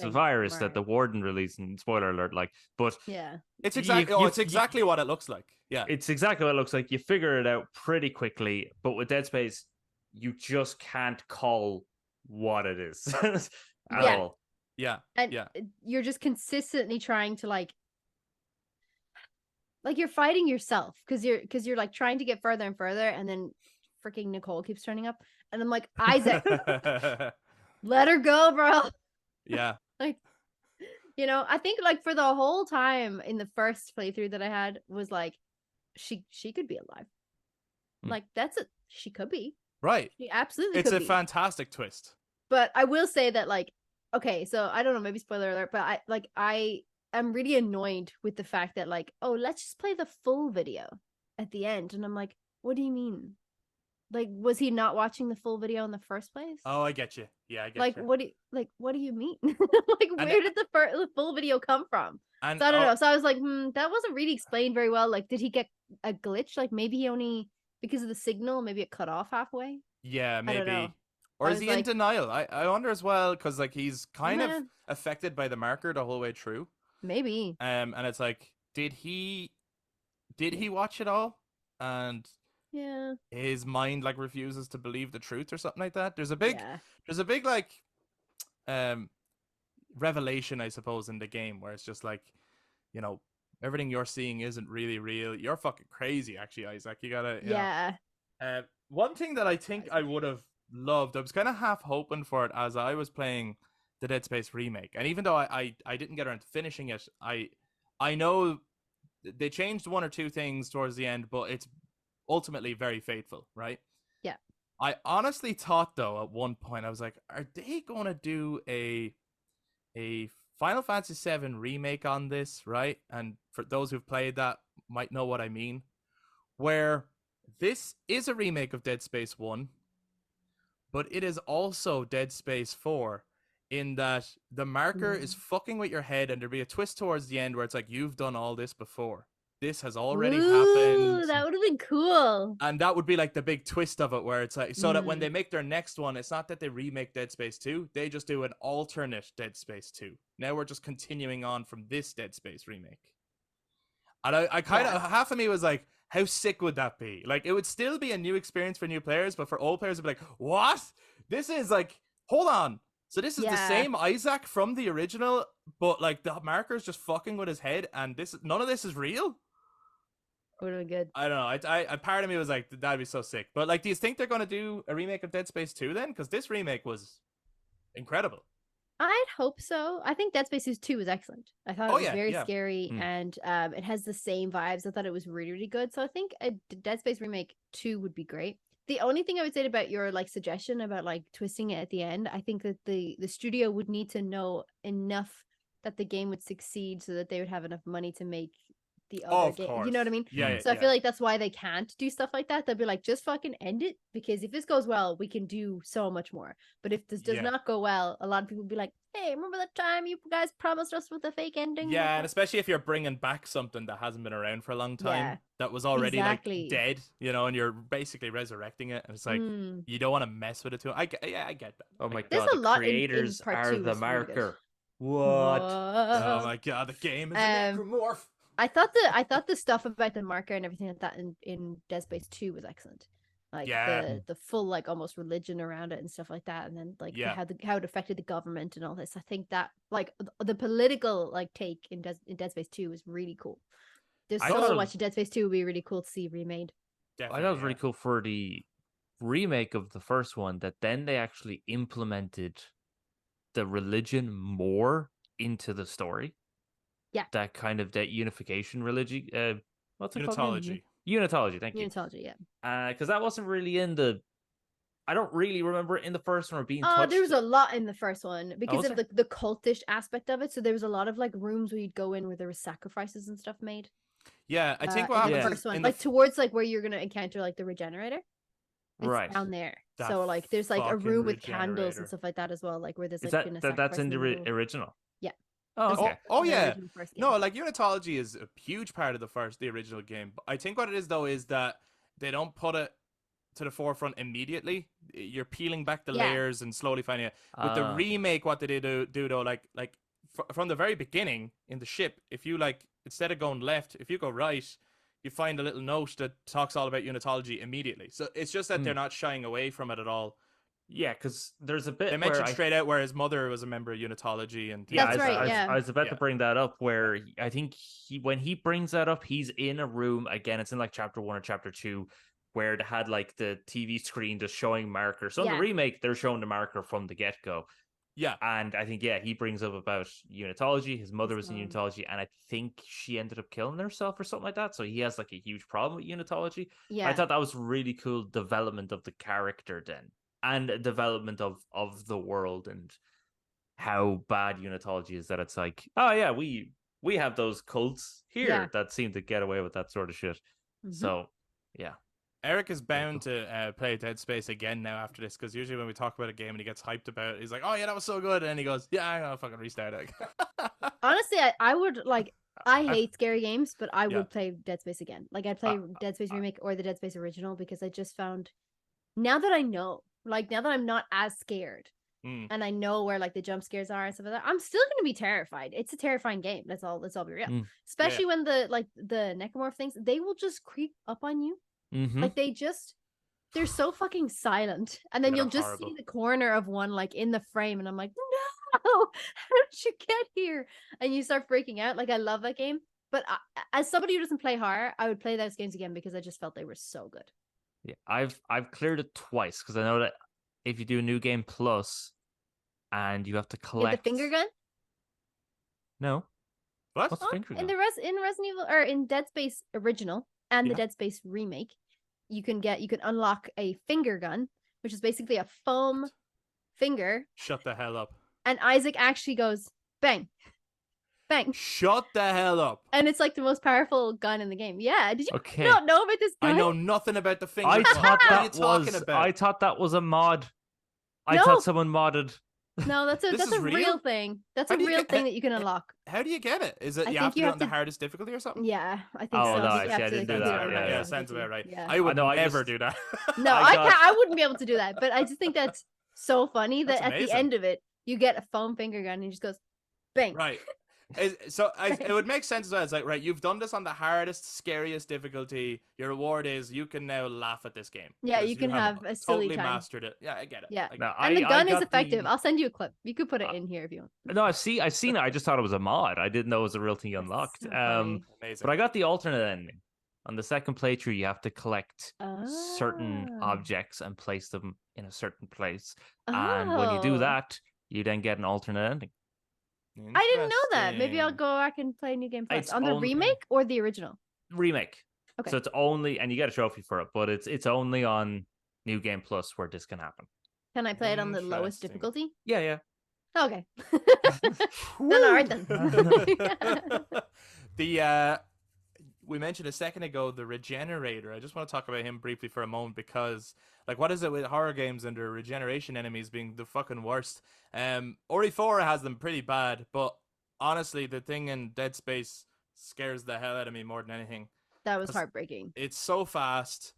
Thing, virus right. that the warden released. And spoiler alert, like, but Yeah. It's You- exactly. you- It's exactly what it looks like. Yeah. it's exactly what it looks like. You figure it out pretty quickly, but with Dead Space, you just can't call what it is at Yeah. all. Yeah. And Yeah. you're just consistently trying to like you're fighting yourself because you're like trying to get further and further, and then freaking Nicole keeps turning up, and I'm like, Isaac, let her go, bro. Yeah. Like, you know, I think like for the whole time in the first playthrough that I had was like, she could be alive. Like, that's it. She could be. Right. She absolutely It's could a be. fantastic twist. But I will say that, like, okay, so I don't know, maybe spoiler alert, but I am really annoyed with the fact that, like, oh, let's just play the full video at the end. And I'm like, what do you mean? Like, was he not watching the full video in the first place? Oh, I get you. Yeah, I get like, you. what do you mean? Like, And where did the full video come from? And So I don't know. So I was like, that wasn't really explained very well. Like, did he get a glitch? Like, maybe he only, because of the signal, maybe it cut off halfway. Yeah, I don't know. maybe. Or I is was he in like- denial? I wonder as well, because like he's kind Yeah. of affected by the marker the whole way through. Maybe. And it's like, did he watch it all? And Yeah. his mind like refuses to believe the truth or something like that. There's a big Yeah. like revelation, I suppose, in the game where it's just like, you know, everything you're seeing isn't really real. You're fucking crazy, actually, Isaac. You gotta, you know. Yeah. One thing that I think I would have loved, I was kind of half hoping for it as I was playing the Dead Space remake, and even though I didn't get around to finishing it, I know they changed one or two things towards the end, but it's ultimately very faithful, right? Yeah. I honestly thought though at one point I was like, are they gonna do a Final Fantasy VII remake on this, right? And for those who've played that might know what I mean, where this is a remake of Dead Space 1, but it is also Dead Space 4 in that the marker is fucking with your head, and there'll be a twist towards the end where it's like, you've done all this before. This has already happened. That would have been cool. And that would be like the big twist of it, where it's like, so that when they make their next one, it's not that they remake Dead Space 2, they just do an alternate Dead Space 2. Now we're just continuing on from this Dead Space remake. And I kind of, half of me was like, how sick would that be? Like, it would still be a new experience for new players, but for old players, it'd be like, what? This is like, hold on. So this is the same Isaac from the original, but like the marker's just fucking with his head, and none of this is real? Would have been good. I don't know. I part of me was like, that'd be so sick. But like, do you think they're gonna do a remake of Dead Space 2 then? Because this remake was incredible. I'd hope so. I think Dead Space 2 was excellent. I thought Oh, it was yeah, very yeah. scary, and it has the same vibes. I thought it was really, really good. So I think a Dead Space Remake 2 would be great. The only thing I would say about your like suggestion about like twisting it at the end, I think that the studio would need to know enough that the game would succeed so that they would have enough money to make the other Of game. course. You know what I mean? Yeah. So I feel like that's why they can't do stuff like that. They'll be like, just fucking end it, because if this goes well, we can do so much more. But if this does not go well, a lot of people will be like, hey, remember that time you guys promised us with a fake ending? Yeah, and especially if you're bringing back something that hasn't been around for a long time, that was already like dead, you know, and you're basically resurrecting it, and it's like you don't want to mess with it too. I get that. Oh my There's god, a the lot in creators part are 2 the was really good. marker. What? Oh my god, the game is a necromorph. I thought the stuff about the marker and everything like that in Dead Space 2 was excellent. Like the full like almost religion around it and stuff like that, and then like how it affected the government and all this. I think that like the political like take in Dead Space 2 was really cool. There's so much in Dead Space 2 would be really cool to see remade. Definitely, I thought it was really cool for the remake of the first one that then they actually implemented the religion more into the story. Yeah. That kind of that unification religion. What's it called? Unitology. Unitology, thank you. Unitology, yeah. Because that wasn't really in the. I don't really remember it in the first one or being touched. There was a lot in the first one because of the cultish aspect of it. So there was a lot of like rooms where you'd go in where there was sacrifices and stuff made. Yeah, I think what happened in the first one, like towards like where you're gonna encounter like the Regenerator. It's down there. So like there's like a room with candles and stuff like that as well. Like where there's like that's in the original. Yeah. Oh, okay. Oh yeah. No, like Unitology is a huge part of the original game. I think what it is though is that they don't put it to the forefront immediately. You're peeling back the layers and slowly finding it. With the remake, what they do though, like from the very beginning in the ship, if you like instead of going left, if you go right, you find a little note that talks all about Unitology immediately. So it's just that they're not shying away from it at all. Yeah, because there's a bit they mentioned straight out where his mother was a member of Unitology, and that's right. I was about to bring that up. Where I think when he brings that up, he's in a room again. It's in like chapter 1 or chapter 2, where they had like the TV screen just showing markers. So in the remake, they're showing the marker from the get go. Yeah, and I think he brings up about Unitology. His mother was in Unitology, and I think she ended up killing herself or something like that. So he has like a huge problem with Unitology. Yeah, I thought that was really cool development of the character then. And development of the world and how bad Unitology is that it's like, oh yeah, we have those cults here that seem to get away with that sort of shit. So yeah, Eric is bound to play Dead Space again now after this, because usually when we talk about a game and he gets hyped about it, he's like, oh yeah, that was so good, and he goes, yeah, I'm gonna fucking restart it. Honestly, I would like. I hate scary games, but I would play Dead Space again. Like I'd play Dead Space Remake or the Dead Space original, because I just found now that I know. Like now that I'm not as scared and I know where like the jump scares are and stuff like that, I'm still gonna be terrified. It's a terrifying game. Let's all be real. Especially when the necromorph things, they will just creep up on you. Like they're so fucking silent. And then you'll just see the corner of one like in the frame, and I'm like, no, how did you get here? And you start freaking out. Like I love that game. But as somebody who doesn't play horror, I would play those games again because I just felt they were so good. Yeah, I've cleared it twice because I know that if you do a new game plus and you have to collect the finger gun. No, what? What's finger gun? In Resident Evil or in Dead Space original and the Dead Space remake, you can unlock a finger gun, which is basically a foam finger. Shut the hell up. And Isaac actually goes bang. Bang. Shut the hell up. And it's like the most powerful gun in the game. Yeah. Did you not know about this guy? I know nothing about the finger. I thought that was a mod. I thought someone modded. No, that's a real thing. That's a real thing that you can unlock. How do you get it? Is it you have to do it on the hardest difficulty or something? Yeah, I think so. Oh, no, I didn't do that. Yeah, sounds about right. Yeah. I would never do that. No, I wouldn't be able to do that. But I just think that's so funny that at the end of it, you get a foam finger gun and he just goes bang. Right. So it would make sense as well. It's like, right, you've done this on the hardest, scariest difficulty. Your reward is you can now laugh at this game. Yeah, you can have a silly totally time. Mastered it. Yeah, I get it. Yeah, and the gun is effective. I'll send you a clip. You could put it in here if you want. No, I've seen it. I just thought it was a mod. I didn't know it was a real thing you unlocked. So but I got the alternate ending. On the second playthrough, you have to collect certain Oh. objects and place them in a certain place. And when you do Oh. that, you then get an alternate ending. I didn't know that. Maybe I'll Interesting. go back and play New Game Plus It's on the only- remake or the original. Remake. Okay. So it's only, and you get a trophy for it, but it's only on New Game Plus where this can happen. Can I play it on the lowest Interesting. difficulty? Yeah, yeah. Okay. Then all right then. The we mentioned a second ago the Regenerator. I just want to talk about him briefly for a moment because, like, what is it with horror games and their regeneration enemies being the fucking worst? Ori 4 has them pretty bad, but honestly, the thing in Dead Space scares the hell out of me more than anything. That was heartbreaking. It's so fast,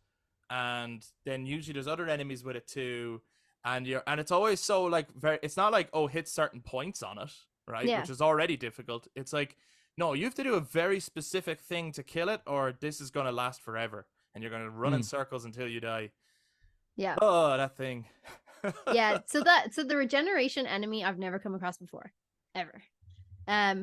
and then usually there's other enemies with it too, and it's always so like very. It's not like, oh, hit certain points on it, right? Yeah. Which is already difficult. It's like, no, you have to do a very specific thing to kill it, or this is gonna last forever, and you're gonna run in circles until you die. Yeah. Oh, that thing. Yeah. So the regeneration enemy I've never come across before, ever.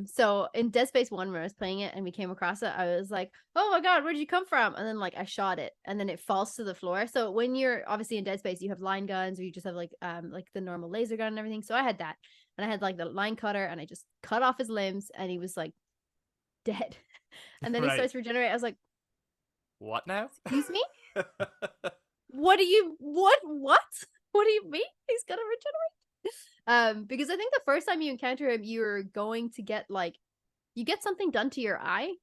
So in Dead Space 1, when I was playing it and we came across it, I was like, oh my god, where did you come from? And then like I shot it and then it falls to the floor. So when you're obviously in Dead Space, you have line guns or you just have like the normal laser gun and everything. So I had that, and I had like the line cutter, and I just cut off his limbs and he was like dead. And then he Right. starts to regenerate. I was like, What now? excuse me? What do you what do you mean he's gonna regenerate? Because I think the first time you encounter him, you're going to get like, you get something done to your eye.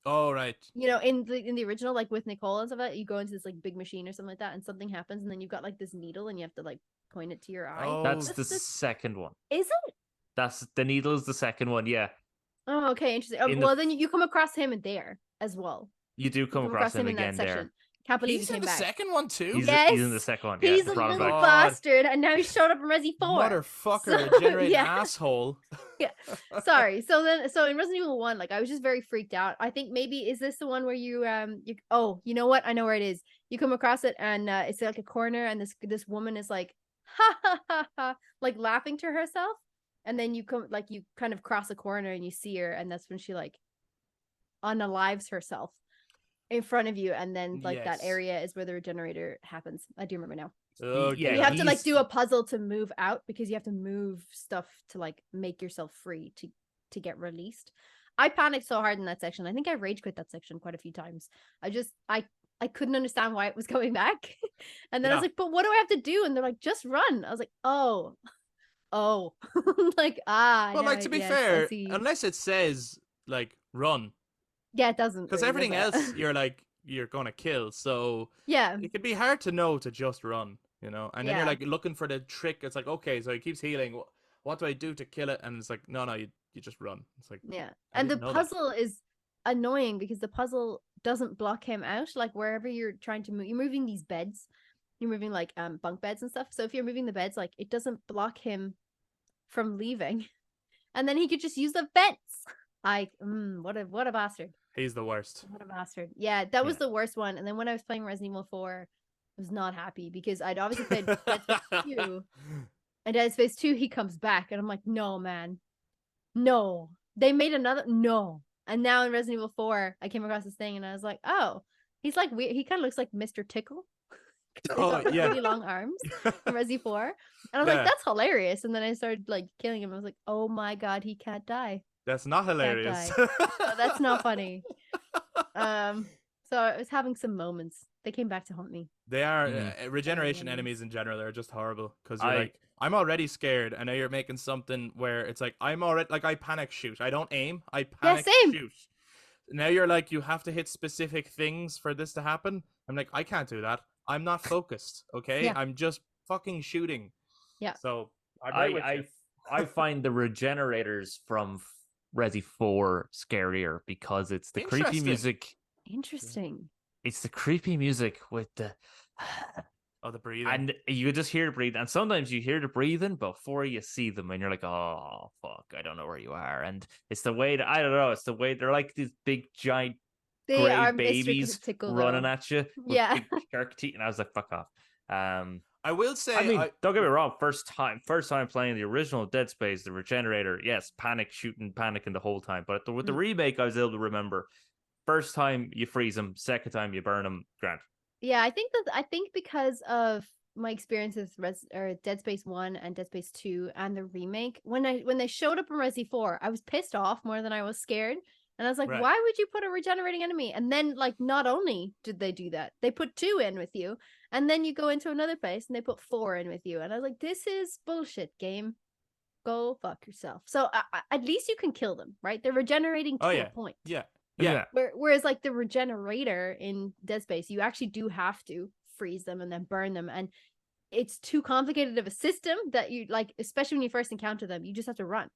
Oh, right. You know, in the original, like with Nicole and stuff like that, you go into this like big machine or something like that, and something happens, and then you've got like this needle, and you have to like point it to your eye. Oh, That's the That's second one. Is it? That's the needle is the second one. Yeah, Oh, okay, interesting. In the Well, then you come across him there as well. you do You come across him in that again there. section. Can't believe He's he in came the back. second one too. He's Yes, in the second one. He's yeah, a brought him little back. God. bastard, and now he's showed up in Resi 4. Motherfucker, So, regenerating yeah. asshole. Sorry. So in Resident Evil 1, like I was just very freaked out. I think maybe is this the one where you oh, you know what? I know where it is. You come across it and it's like a corner, and this woman is like ha ha ha ha, like laughing to herself, and then you kind of cross a corner and you see her, and that's when she like unalives herself in front of you, and then like that Yes. area is where the regenerator happens. I do remember now. Okay. Yeah, You have to like he's- do a puzzle to move out, because you have to move stuff to like make yourself free to get released. I panicked so hard in that section. I think I rage quit that section quite a few times. I couldn't understand why it was going back. And then I was Yeah. like, but what do I have to do? And they're like, just run. I was like, oh like Well, like, now, to be yes, I fair, see. unless it says like run, Yeah, it doesn't, because really, everything does else it? you're gonna kill, so Yeah, it could be hard to know to just run, you know. And then Yeah. you're like looking for the trick. It's like, okay, so he keeps healing. What do I do to kill it? And it's like, no, you just run. It's like, yeah. I And the didn't know that. puzzle is annoying because the puzzle doesn't block him out. Like wherever you're trying to move, you're moving these beds, you're moving like bunk beds and stuff. So if you're moving the beds, like it doesn't block him from leaving, and then he could just use the vents. Like what a bastard. he's the worst. What a bastard. Yeah, that was Yeah. the worst one. And then when I was playing Resident Evil 4, I was not happy because I'd obviously played Dead Space 2. And Dead Space 2, he comes back. And I'm like, no, man. No. They made another. No. And now in Resident Evil 4, I came across this thing and I was like, oh, he's like weird. He kind of looks like Mr. Tickle. He's Oh, got yeah. really long arms in Resi 4. And I was Yeah. like, that's hilarious. And then I started like killing him. I was like, oh my God, he can't die. That's not hilarious. No, that's not funny. So I was having some moments. They came back to haunt me. They are regeneration Um, enemies in general are just horrible because you're I- like, I'm already scared, and now you're making something where it's like I'm already like I panic shoot. I don't aim. I panic same. shoot. Now you're like you have to hit specific things for this to happen. I'm like I can't do that. I'm not focused. Okay, Yeah. I'm just fucking shooting. Yeah. So I'm right with you. I find the regenerators from Resi 4 scarier because it's the creepy Interesting. music. Interesting. It's the creepy music with the Oh, the breathing. and you just hear the breathing, and sometimes you hear the breathing before you see them, and you're like, oh fuck, I don't know where you are. And it's the way that I don't know, it's the way they're like these big giant They gray are Mr. babies Tickle, running though. at you with Yeah. big shark teeth, and I was like, fuck off. I will say, I mean, don't get me wrong. First time playing the original Dead Space, the Regenerator, yes, panic shooting, panicking the whole time. But with the remake, I was able to remember First time you freeze them, second time you burn them. Grant. Yeah, I think because of my experience with Dead Space 1 and Dead Space 2 and the remake, when they showed up in Resi 4, I was pissed off more than I was scared. And I was like, Right. why would you put a regenerating enemy? And then, like, not only did they do that, they put 2 in with you. And then you go into another place and they put 4 in with you. And I was like, this is bullshit, game. Go fuck yourself. So at least you can kill them, right? They're regenerating to a point. Yeah. Whereas like the regenerator in Dead Space, you actually do have to freeze them and then burn them. And it's too complicated of a system that you like, especially when you first encounter them, you just have to run.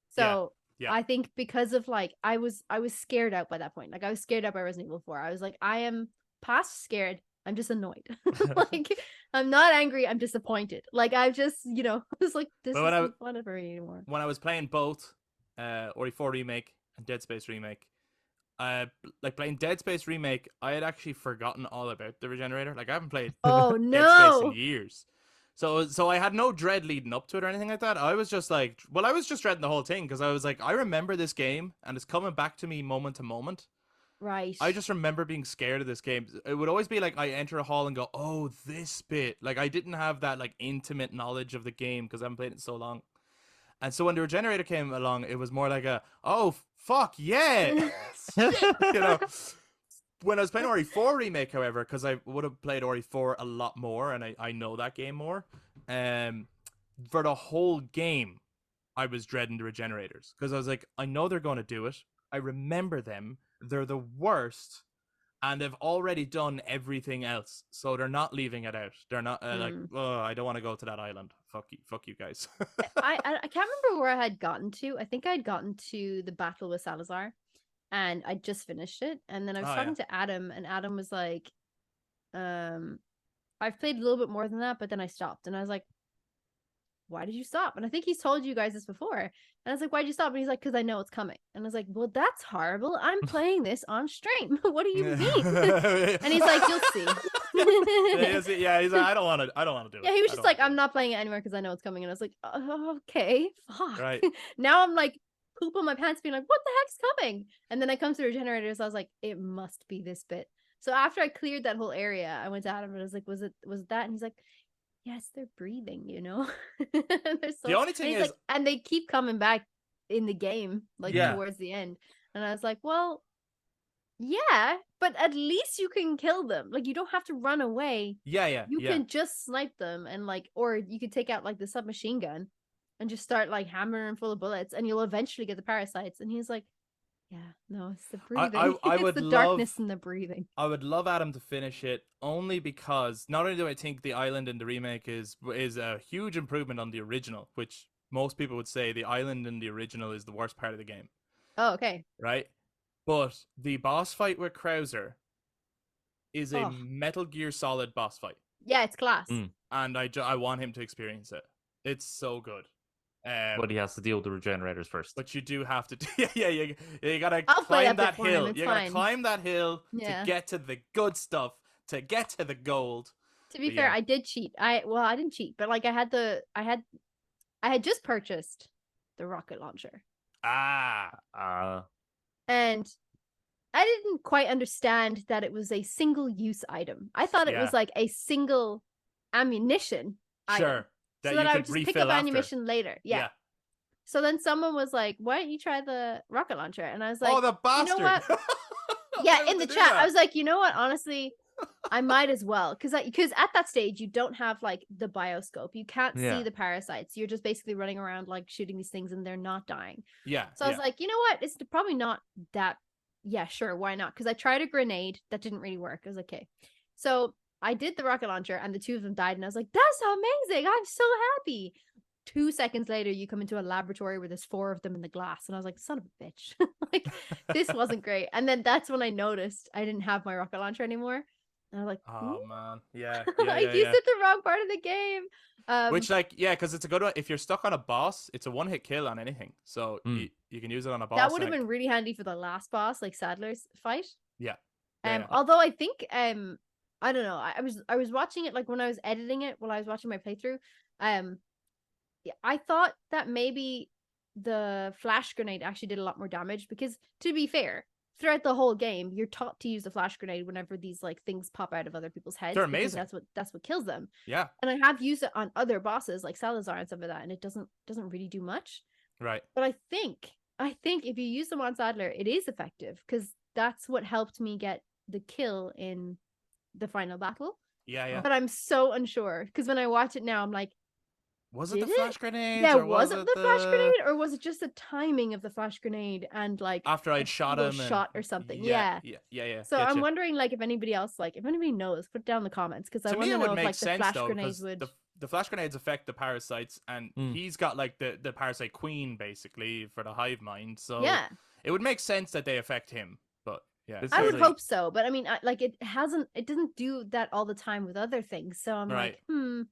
So Yeah. I think because of like, I was scared out by that point. Like I was scared out by Resident Evil 4. I was like, I am past scared. I'm just annoyed. Like I'm not angry. I'm disappointed. Like I just, was like, this isn't fun for me anymore. When I was playing both Ori 4 Remake and Dead Space Remake, like playing Dead Space Remake, I had actually forgotten all about the Regenerator. Like I haven't played Oh Dead Space no. in years. So I had no dread leading up to it or anything like that. I was just like, I was just dreading the whole thing because I was like, I remember this game and it's coming back to me moment to moment. Right. I just remember being scared of this game. It would always be like I enter a hall and go, oh, this bit. Like I didn't have that like intimate knowledge of the game because I haven't played it in so long. And so when the Regenerator came along, it was more like oh, fuck, yeah. When I was playing Ori 4 Remake, however, because I would have played Ori 4 a lot more, and I know that game more, for the whole game, I was dreading the Regenerators. Because I was like, I know they're going to do it. I remember them. They're the worst. And they've already done everything else. So they're not leaving it out. They're not like, oh, I don't want to go to that island. Fuck you guys. I can't remember where I had gotten to. I think I had gotten to the battle with Salazar. And I just finished it. And then I was talking to Adam, and Adam was like, I've played a little bit more than that, but then I stopped. And I was like, why did you stop? And I think he's told you guys this before. And I was like, why'd you stop? And he's like, because I know it's coming. And I was like, well, that's horrible. I'm playing this on stream. What do you mean? And he's like, you'll see. He's like, I don't want to do it. Yeah, he was just like, I'm not playing it anymore because I know it's coming. And I was like, oh, okay, fuck. Right. Now I'm like, poop on my pants being like, what the heck's coming? And then I come to the Regenerators. I was like, it must be this bit. So after I cleared that whole area, I went to Adam and I was like, was it that? And he's like, yes, they're breathing, the only thing is, like, and they keep coming back in the game, like towards the end. And I was like, well, yeah, but at least you can kill them. Like you don't have to run away. You can just snipe them and like, or you could take out like the submachine gun and just start like hammering full of bullets, and you'll eventually get the parasites. And he's like, yeah, no, it's the breathing. I it's would the love, darkness and the breathing. I would love Adam to finish it, only because not only do I think the island in the remake is a huge improvement on the original, which most people would say the island in the original is the worst part of the game. Oh, okay. Right? But the boss fight with Krauser is a Metal Gear Solid boss fight. Yeah, it's class. And I want him to experience it. It's so good. But he has to deal with the Regenerators first. But you do have to. You gotta I'll climb that hill. You gotta climb that hill to get to the good stuff, to get to the gold. To be fair, I did cheat. I didn't cheat, but like I had just purchased the rocket launcher. And I didn't quite understand that it was a single-use item. I thought it was like a single ammunition item. So that I would just pick up ammunition later. Yeah. So then someone was like, why don't you try the rocket launcher? And I was like, oh, the bastard. You know what? Yeah, in the chat, I was like, you know what? Honestly, I might as well. Because at that stage, you don't have like the bioscope. You can't see the parasites. You're just basically running around like shooting these things and they're not dying. Yeah. So I was like, you know what? It's probably not that. Yeah, sure. Why not? Because I tried a grenade. That didn't really work. I was like, okay. So I did the rocket launcher and the 2 of them died. And I was like, that's amazing. I'm so happy. 2 seconds later, you come into a laboratory where there's 4 of them in the glass. And I was like, son of a bitch. Like, this wasn't great. And then that's when I noticed I didn't have my rocket launcher anymore. And I was like, oh, man. Yeah. I used it the wrong part of the game. Which, like, yeah, because it's a good one. If you're stuck on a boss, it's a one-hit kill on anything. So you can use it on a boss. That would have been really handy for the last boss, like Sadler's fight. Yeah. Although I think, I don't know. I was watching it like when I was editing it while I was watching my playthrough. I thought that maybe the flash grenade actually did a lot more damage because, to be fair, throughout the whole game, you're taught to use a flash grenade whenever these like things pop out of other people's heads. They're because amazing. That's what kills them. Yeah. And I have used it on other bosses like Salazar and stuff like that, and it doesn't really do much. Right. But I think if you use them on Sadler, it is effective because that's what helped me get the kill in the final battle. Yeah. But I'm so unsure because when I watch it now, I'm like, Was it the did flash it? grenades? Yeah, or was it the flash grenade, or was it just the timing of the flash grenade and like after a I'd shot single him? shot or something? Yeah. So I'm Getcha. wondering, like, if anybody else, like, if anybody knows, put it down in the comments because I To want me, to it would know if make like the sense flash though, grenades because would. the flash grenades affect the parasites, and he's got like the parasite queen basically for the hive mind. So Yeah, it would make sense that they affect him. But yeah, This I would is hope so. But I mean, like, it doesn't do that all the time with other things. So I'm Right. like,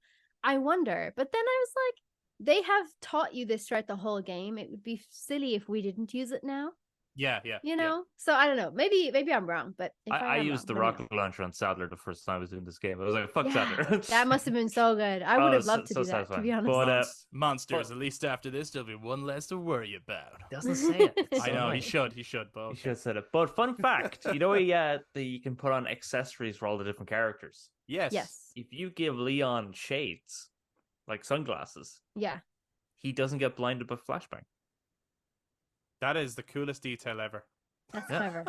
I wonder. But then I was like, they have taught you this throughout the whole game. It would be silly if we didn't use it now. Yeah. You know, so I don't know. Maybe I'm wrong, but if I am used the wrong, let me rocket launcher on Sadler the first time I was doing this game. I was like, fuck know. Sadler. That must have been so good. I would have loved to so do that, to be satisfying. honest. But Monsters. At least after this, there'll be one less to worry about. doesn't say it. It's I so know annoying. he should, but You okay. should have said it. But fun fact, you know, that you can put on accessories for all the different characters. Yes. Yes. If you give Leon shades, like sunglasses, Yeah. he doesn't get blinded by flashbang. That is the coolest detail ever. That's Yeah. clever.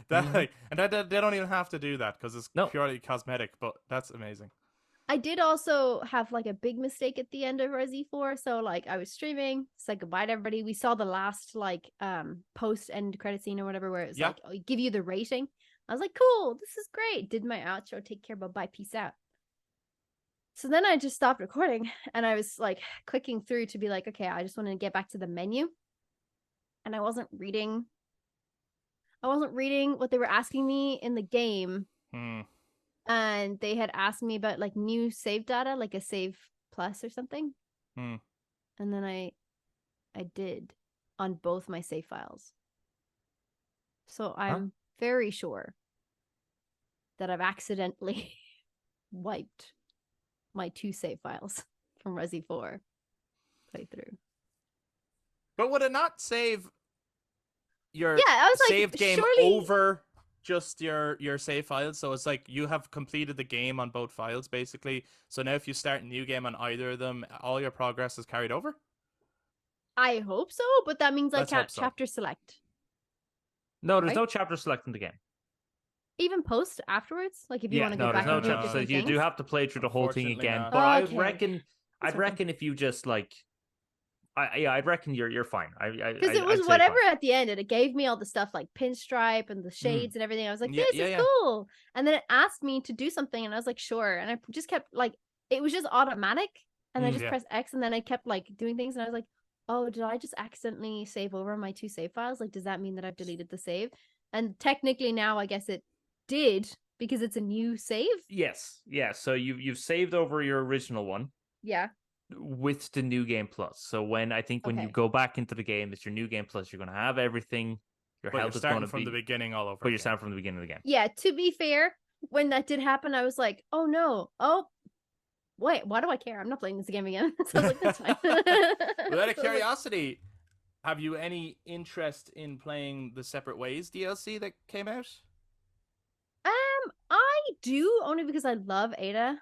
That like, and they don't even have to do that because it's No. purely cosmetic. But that's amazing. I did also have like a big mistake at the end of Resi 4. So like I was streaming, said goodbye to everybody. We saw the last like post end credit scene or whatever where it was like, oh, give you the rating. I was like, cool, this is great. Did my outro, take care, bye, peace out. So then I just stopped recording and I was like clicking through to be like, okay, I just want to get back to the menu. And I wasn't reading what they were asking me in the game. And they had asked me about like new save data, like a save plus or something. And then I did on both my save files. So I'm very sure that I've accidentally wiped my 2 save files from Resi 4 playthrough. But would it not save your I was like, saved game surely... over just your save files? So it's like you have completed the game on both files, basically. So now if you start a new game on either of them, all your progress is carried over? I hope so, but that means I can't chapter select. No, there's no chapter select in the game. Even post afterwards? Like if you want to go back and do different so you things? do have to play through the whole thing again. Not. But I'd reckon if you just like I'd reckon you're fine. Because it was whatever at the end, and it gave me all the stuff like pinstripe and the shades and everything. I was like, this is cool. And then it asked me to do something, and I was like, sure. And I just kept like, it was just automatic, and I just pressed X, and then I kept like doing things, and I was like, oh, did I just accidentally save over my 2 save files? Like, does that mean that I've deleted the save? And technically now, I guess it did because it's a new save. Yes, yeah. So you've saved over your original one. Yeah. With the new game plus. So when you go back into the game, it's your new game plus. You're going to have everything. Your health is going to be from the beginning all over. But you're starting from the beginning of the game. Yeah. To be fair, when that did happen, I was like, oh no, wait, why do I care? I'm not playing this game again. So I was like, that's fine. Without a curiosity, have you any interest in playing the Separate Ways DLC that came out? I do, only because I love Ada.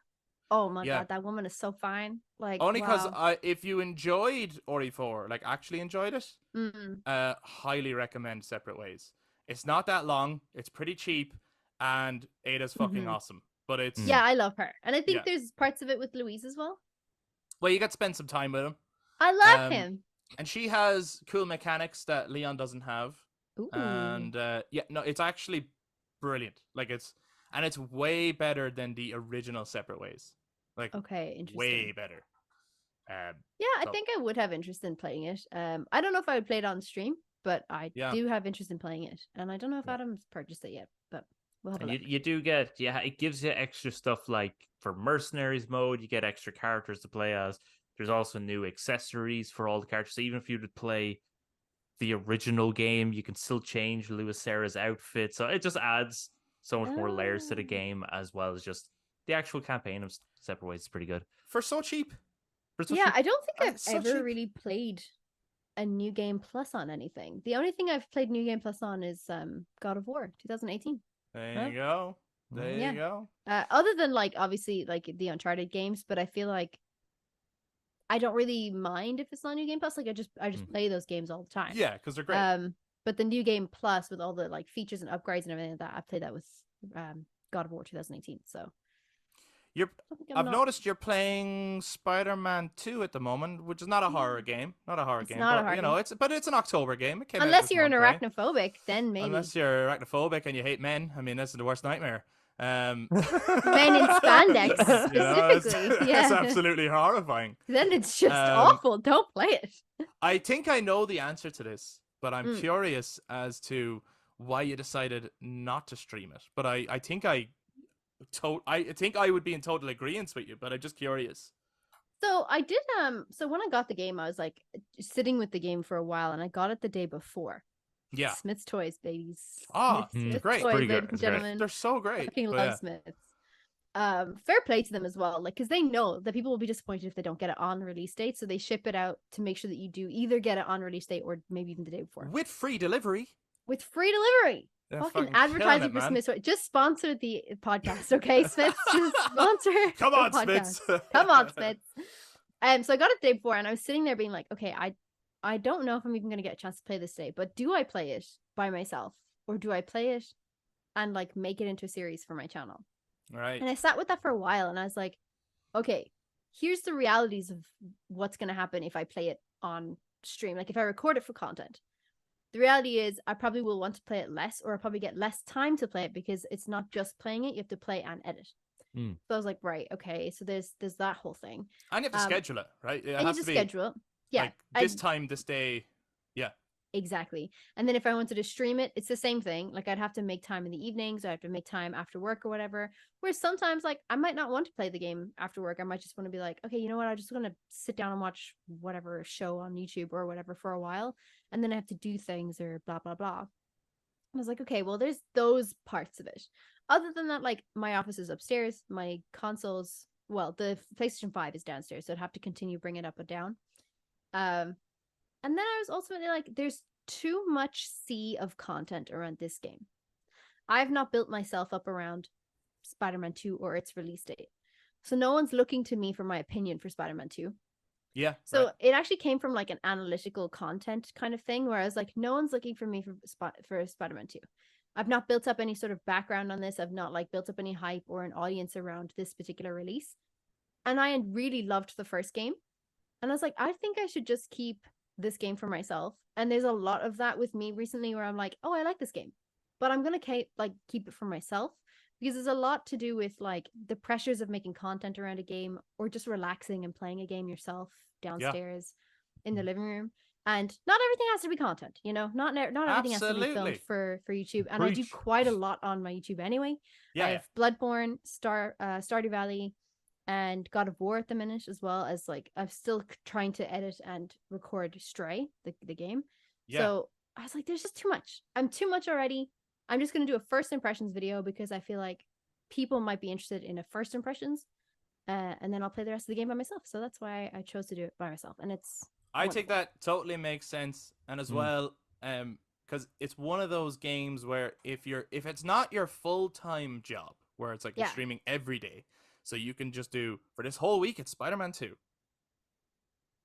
Oh my god, that woman is so fine. Like only because if you enjoyed Ori 4, like actually enjoyed it, highly recommend Separate Ways. It's not that long, it's pretty cheap, and Ada's fucking awesome. But it's I love her, and I think there's parts of it with Louise as well. Well, you get to spend some time with him. I love him, and she has cool mechanics that Leon doesn't have. Ooh. And it's actually brilliant. Like it's way better than the original Separate Ways. Like okay, interesting. Way better. I think I would have interest in playing it. I don't know if I would play it on stream, but I do have interest in playing it, and I don't know if Adam's purchased it yet, but we'll have a look. You do get it gives you extra stuff like for mercenaries mode. You get extra characters to play as. There's also new accessories for all the characters. So even if you would play the original game, you can still change Louis Sarah's outfit. So it just adds so much more layers to the game, as well as just the actual campaign of Separate Ways is pretty good. For so cheap. I don't think I've ever really played a New Game Plus on anything. The only thing I've played New Game Plus on is God of War 2018. There you go. There Yeah. you go. Other than like obviously like the Uncharted games, but I feel like I don't really mind if it's not New Game Plus. Like I just play those games all the time. Yeah, because they're great. But the New Game Plus with all the like features and upgrades and everything like that, I played that with God of War 2018. So I've noticed you're playing Spider-Man 2 at the moment, which is not a horror game. Not a horror game. Not a but, horror you know, game. it's an October game. It came out Unless this you're an month, right? arachnophobic, then maybe. Unless you're arachnophobic and you hate men. I mean, that's the worst nightmare. Men in spandex specifically. It's absolutely horrifying. Then it's just awful. Don't play it. I think I know the answer to this, but I'm curious as to why you decided not to stream it. But I think I think I would be in total agreement with you, but I'm just curious. So I did so when I got the game, I was like sitting with the game for a while, and I got it the day before. Yeah. Smith's Toys, babies. Smith's great. Toys, pretty ladies good. and gentlemen. They're so great. Fucking love Smiths. Fair play to them as well, like because they know that people will be disappointed if they don't get it on release date, so they ship it out to make sure that you do either get it on release date or maybe even the day before with free delivery. With free delivery. They're fucking advertising for Smiths. Just sponsor the podcast, okay? Smiths, just sponsor. Come on, Smiths. Come on, Smiths. So I got it the day before, and I was sitting there being like, okay, I don't know if I'm even gonna get a chance to play this day, but do I play it by myself or do I play it and like make it into a series for my channel? Right. And I sat with that for a while, and I was like, okay, here's the realities of what's gonna happen if I play it on stream. Like if I record it for content. The reality is I probably will want to play it less, or I'll probably get less time to play it because it's not just playing it, you have to play and edit. So I was like, right, okay, so there's that whole thing. And you have to schedule it, right? It and has you have to to be schedule it. Yeah. like this time, this day. Yeah. Exactly. And then if I wanted to stream it, it's the same thing. Like I'd have to make time in the evenings, I have to make time after work or whatever. Whereas sometimes like I might not want to play the game after work. I might just want to be like, okay, you know what? I just want to sit down and watch whatever show on YouTube or whatever for a while. And then I have to do things or blah, blah, blah. And I was like, okay, well, there's those parts of it. Other than that, like my office is upstairs, my consoles, well, the PlayStation 5 is downstairs, so I'd have to continue bringing it up and down. And then I was ultimately like, there's too much sea of content around this game. I've not built myself up around Spider-Man 2 or its release date. So no one's looking to me for my opinion for Spider-Man 2. Yeah. So right. it actually came from like an analytical content kind of thing where I was like, no one's looking for me for Spider-Man 2. I've not built up any sort of background on this. I've not like built up any hype or an audience around this particular release. And I really loved the first game. And I was like, I think I should just keep this game for myself. And there's a lot of that with me recently where I'm like, oh, I like this game, but I'm going to keep it for myself because there's a lot to do with like the pressures of making content around a game or just relaxing and playing a game yourself downstairs in the living room. And not everything has to be content, you know, not everything has to be filmed for YouTube. And I do quite a lot on my YouTube anyway. I have Bloodborne, Stardew Valley, and God of War at the minute, as well as like I'm still trying to edit and record Stray, the game. So I was like, there's just too much. I'm too much already. I'm just going to do a first impressions video because I feel like people might be interested in a first impressions. And then I'll play the rest of the game by myself. So that's why I chose to do it by myself. And it's I think that totally makes sense. And as well, because it's one of those games where if it's not your full-time job, where it's like you're streaming every day, so you can just do, for this whole week, it's Spider-Man 2.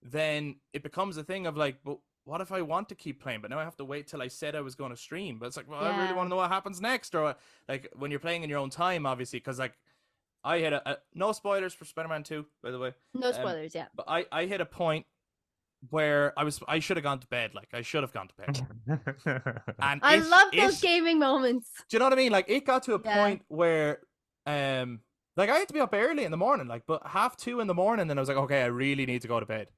Then it becomes a thing of like, but what if I want to keep playing, but now I have to wait till I said I was going to stream? But it's like, well, I really want to know what happens next. Or like when you're playing in your own time, obviously, because like I hit no spoilers for Spider-Man 2, by the way. No spoilers, But I hit a point where I should have gone to bed. Like I should have gone to bed. And I love those gaming moments. Do you know what I mean? Like it got to a point where like I had to be up early in the morning, like but 2:30 in the morning, and I was like, okay, I really need to go to bed.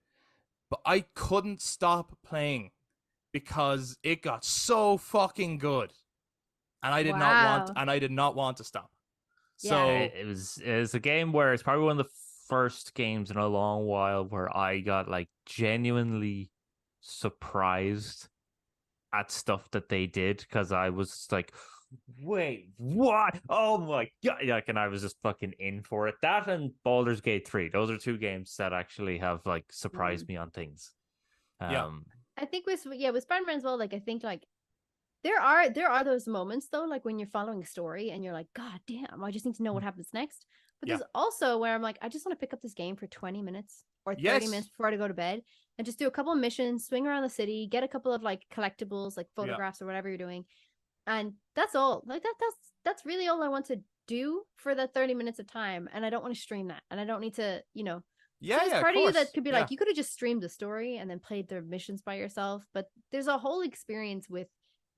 But I couldn't stop playing because it got so fucking good. And I did not want to stop. So it was a game where it's probably one of the first games in a long while where I got like genuinely surprised at stuff that they did, because I was like, wait, what? Oh my god. Like, and I was just fucking in for it. That and Baldur's Gate 3. Those are two games that actually have like surprised me on things. And I think with Spider-Man as well, like I think like there are those moments though, like when you're following a story and you're like, God damn, I just need to know what happens next. But Yeah. there's also where I'm like, I just want to pick up this game for 20 minutes or 30 Yes. minutes before I go to bed and just do a couple of missions, swing around the city, get a couple of like collectibles, like photographs or whatever you're doing. And that's all. Like that's really all I want to do for the 30 minutes of time. And I don't want to stream that. And I don't need to, so there's part of you that could be like, you could have just streamed the story and then played the missions by yourself. But there's a whole experience with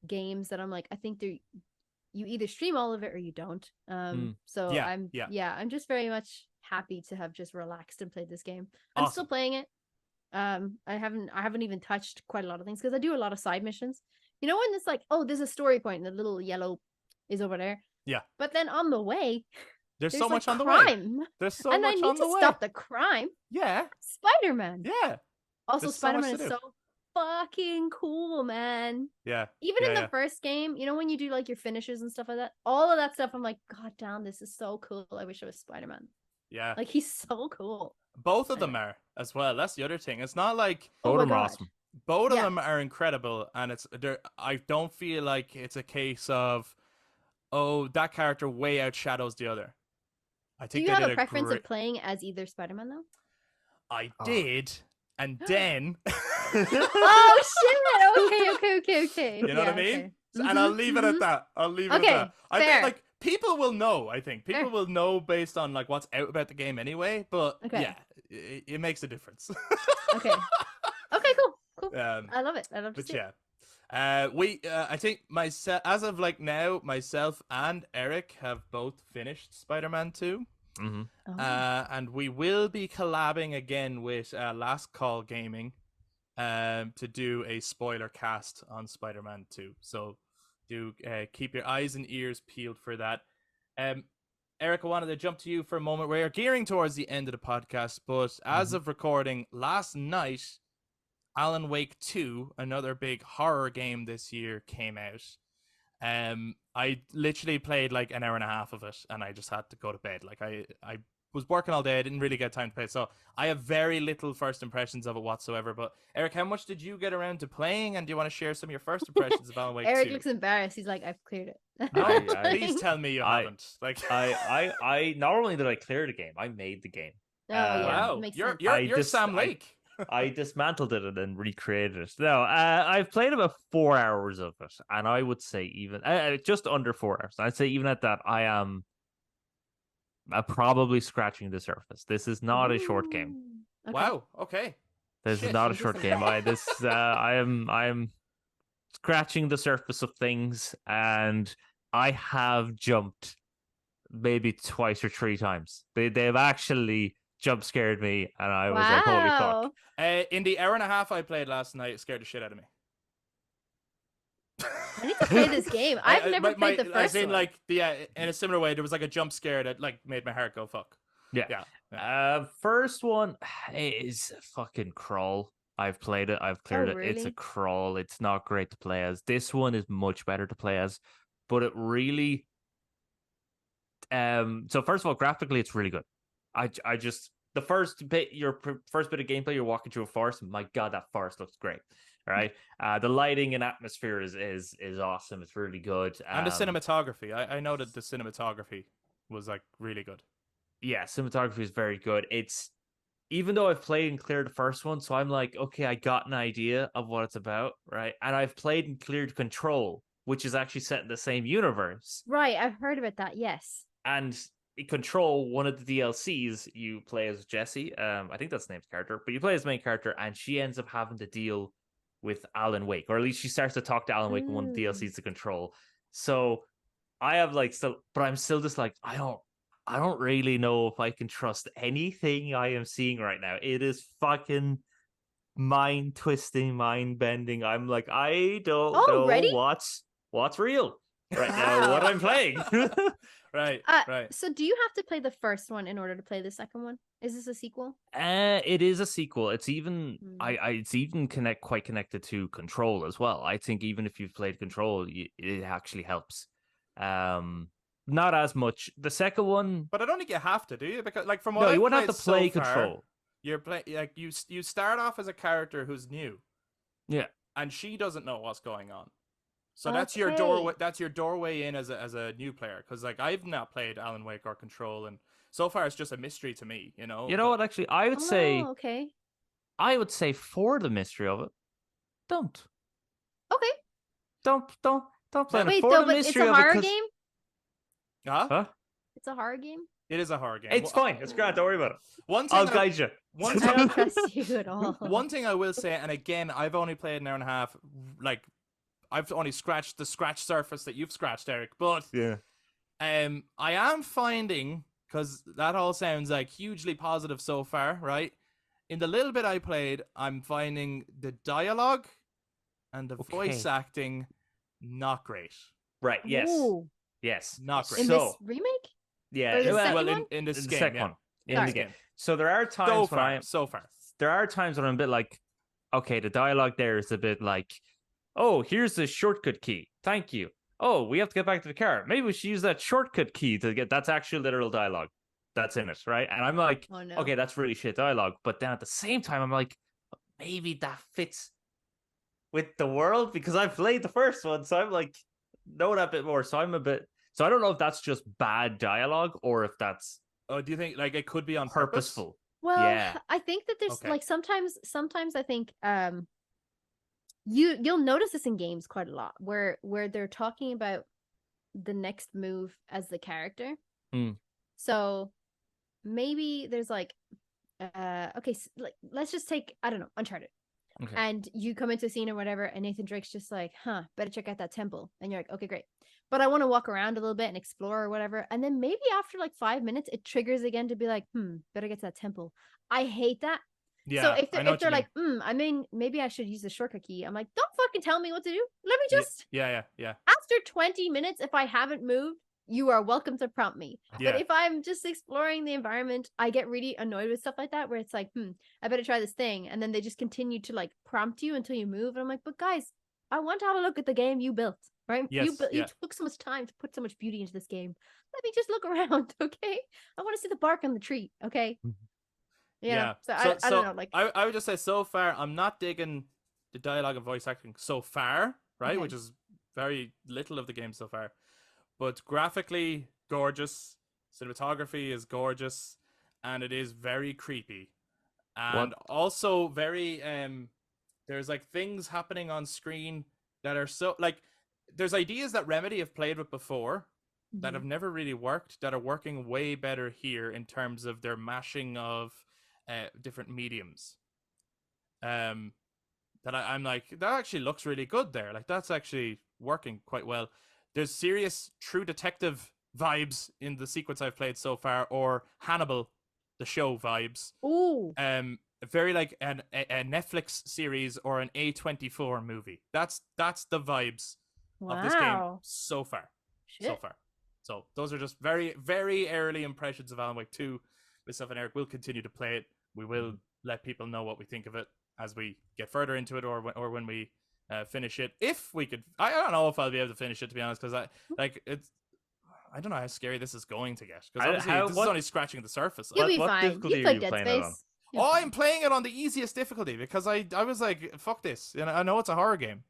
games that I'm like, I think you either stream all of it or you don't. So I'm just very much happy to have just relaxed and played this game. I'm still playing it. I haven't even touched quite a lot of things because I do a lot of side missions. You know, when it's like, oh, there's a story point and the little yellow is over there. Yeah. But then on the way, there's so much on the crime. way. There's so and much I need on the to way. stop the crime. Yeah. Spider-Man. Yeah. Also, Spider-Man is so fucking cool, man. Yeah. Even in the first game, you know, when you do like your finishes and stuff like that, all of that stuff, I'm like, God damn, this is so cool. I wish I was Spider-Man. Yeah. Like, he's so cool. Both of them are as well. That's the other thing. It's not like both of them are awesome. Both of them are incredible, and I don't feel like it's a case of, oh, that character way outshadows the other. I think do you have a preference of playing as either Spider-Man though? I did, and then. Oh shit! Okay. You know what I mean? Okay. And I'll leave it at that. I'll leave it at that. I think like people will know. I think people will know based on like what's out about the game anyway. But yeah, it makes a difference. Okay. Okay. Cool. I love it. But yeah, I think myself as of like now, myself and Eric have both finished Spider-Man 2. Mm-hmm. And we will be collabing again with Last Call Gaming to do a spoiler cast on Spider-Man 2. So do keep your eyes and ears peeled for that. Eric, I wanted to jump to you for a moment. We're gearing towards the end of the podcast, but as of recording last night, Alan Wake 2, another big horror game this year, came out. I literally played like an hour and a half of it, and I just had to go to bed. Like I was working all day. I didn't really get time to play, so I have very little first impressions of it whatsoever. But Eric, how much did you get around to playing, and do you want to share some of your first impressions of Alan Wake 2? Eric looks embarrassed. He's like, I've cleared it. No, please tell me you haven't. Like, I not only did I clear the game, I made the game. Oh yeah, wow, you're Sam Lake. I dismantled it and then recreated it. No, I've played about 4 hours of it, and I would say even just under 4 hours. I'd say even at that, I am probably scratching the surface. This is not a short game. Okay. Wow. Okay. This is not a short game. I am scratching the surface of things, and I have jumped maybe twice or three times. They've actually jump scared me, and I was like, holy fuck. In the hour and a half I played last night, it scared the shit out of me. I need to play this game. I've never played the first one. As in, like, in a similar way, there was like a jump scare that like made my heart go fuck. Yeah. First one is fucking crawl. I've played it. I've cleared it. Really? It's a crawl. It's not great to play as. This one is much better to play as, but it really. So first of all, graphically, it's really good. I just the first bit of gameplay, you're walking through a forest. My God, that forest looks great. Right, the lighting and atmosphere is awesome. It's really good, and the cinematography. I know that the cinematography was like really good. Yeah, cinematography is very good. It's even though I've played and cleared the first one, so I'm like, okay, I got an idea of what it's about, right? And I've played and cleared Control, which is actually set in the same universe. Right, I've heard about that. Yes, and. Control, one of the DLCs, you play as Jessie. I think that's the name's character, but you play as the main character, and she ends up having to deal with Alan Wake, or at least she starts to talk to Alan Wake in one of the DLCs to Control. So I have but I'm still just like, I don't really know if I can trust anything I am seeing right now. It is fucking mind twisting, mind bending. I'm like, I don't know what's real right now, what I'm playing. Right. So do you have to play the first one in order to play the second one? Is this a sequel? It is a sequel. It's even it's even quite connected to Control as well. I think even if you've played Control, it actually helps. Not as much. The second one, but I don't think you have to, do you? Because like from what you wouldn't have to play so Control. You're you start off as a character who's new. Yeah. and she doesn't know what's going on. So that's your doorway. That's your doorway in as a new player, because like I've not played Alan Wake or Control, and so far it's just a mystery to me. You know. You know what? Actually, I would say. Okay. I would say for the mystery of it, don't. Okay. Don't play it. Wait, For though, the but it's mystery a of it, horror 'cause- game? Huh? It's a horror game? It is a horror game. It's fine. It's great. Don't worry about it. One thing I'll guide you. One I thing, don't trust you at all. one thing I will say, and again, I've only played an hour and a half. Like, I've only scratched the scratch surface that you've scratched, Eric. But Yeah. I am finding, because that all sounds like hugely positive so far, right? In the little bit I played, I'm finding the dialogue and the voice acting not great. Right. Yes. Ooh. Yes. Not great. In So- this remake? Yeah. Or the well, second well, one? in this the game, second yeah. one. In Sorry. this game. So there are times So when far, so far. there are times when I'm a bit like, okay, the dialogue there is a bit like, oh, here's the shortcut key. Thank you. Oh, we have to get back to the car. Maybe we should use that shortcut key to get. That's actual literal dialogue that's in it, right? And I'm like, Oh, no. okay, that's really shit dialogue. But then at the same time, I'm like, maybe that fits with the world because I've played the first one, so I'm like, know that bit more. So I'm a bit. So I don't know if that's just bad dialogue or if that's Oh, do you think like it could be on purpose? purposeful. Well, Yeah. I think that there's Okay. like sometimes I think you'll notice this in games quite a lot where they're talking about the next move as the character. Mm. So maybe there's like okay, like let's just take, I don't know, Uncharted. Okay. And you come into a scene or whatever, and Nathan Drake's just like, better check out that temple. And you're like, okay, great. But I want to walk around a little bit and explore or whatever. And then maybe after like 5 minutes, it triggers again to be like, better get to that temple. I hate that. Yeah. So if I know what they're you like, I mean, maybe I should use the shortcut key. I'm like, don't fucking tell me what to do. Let me just, Yeah. after 20 minutes, if I haven't moved, you are welcome to prompt me. Yeah. But if I'm just exploring the environment, I get really annoyed with stuff like that, where it's like, I better try this thing. And then they just continue to like prompt you until you move. And I'm like, but guys, I want to have a look at the game you built, right? Yes, You took so much time to put so much beauty into this game. Let me just look around, okay? I want to see the bark on the tree, okay? Yeah. So I don't know. Like, I would just say so far, I'm not digging the dialogue and voice acting so far, right? Okay. Which is very little of the game so far. But graphically gorgeous, cinematography is gorgeous, and it is very creepy. And also very there's like things happening on screen that are so like there's ideas that Remedy have played with before that have never really worked, that are working way better here in terms of their mashing of different mediums. That I'm like, that actually looks really good there. Like that's actually working quite well. There's serious True Detective vibes in the sequence I've played so far, or Hannibal, the show vibes. ooh, Very like a Netflix series or an A24 movie. That's the vibes of this game wow. so far. Shit. So far. So those are just very, very early impressions of Alan Wake 2. Myself and Eric will continue to play it. We will let people know what we think of it as we get further into it, or when we finish it. If we could, I don't know if I'll be able to finish it, to be honest, because I don't know how scary this is going to get, because obviously this is only scratching the surface. You'll be what fine. difficulty You are played you Dead playing it on? Space. You're I'm fine. playing it on the easiest difficulty because I was like, fuck this. You know, I know it's a horror game.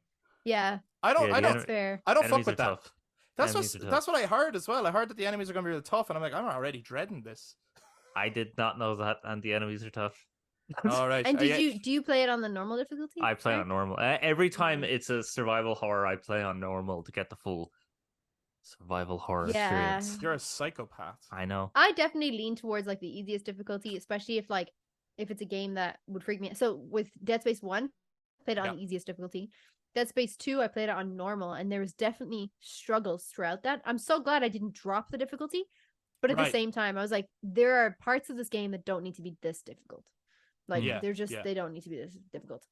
Yeah, I don't that's fair. I don't fuck Enemies with are that. tough. That's Enemies are what I heard as well. I heard that the enemies are going to be really tough, and I'm like, I'm already dreading this. I did not know that, and the enemies are tough. All right. And do you play it on the normal difficulty? I play Eric? on normal. Every time it's a survival horror, I play on normal to get the full survival horror Yeah. experience. You're a psychopath. I know. I definitely lean towards like the easiest difficulty, especially if it's a game that would freak me out. So with Dead Space 1, I played it on the easiest difficulty. Dead Space 2, I played it on normal, and there was definitely struggles throughout that. I'm so glad I didn't drop the difficulty, but at the same time, I was like, there are parts of this game that don't need to be this difficult. Like they're just they don't need to be this difficult.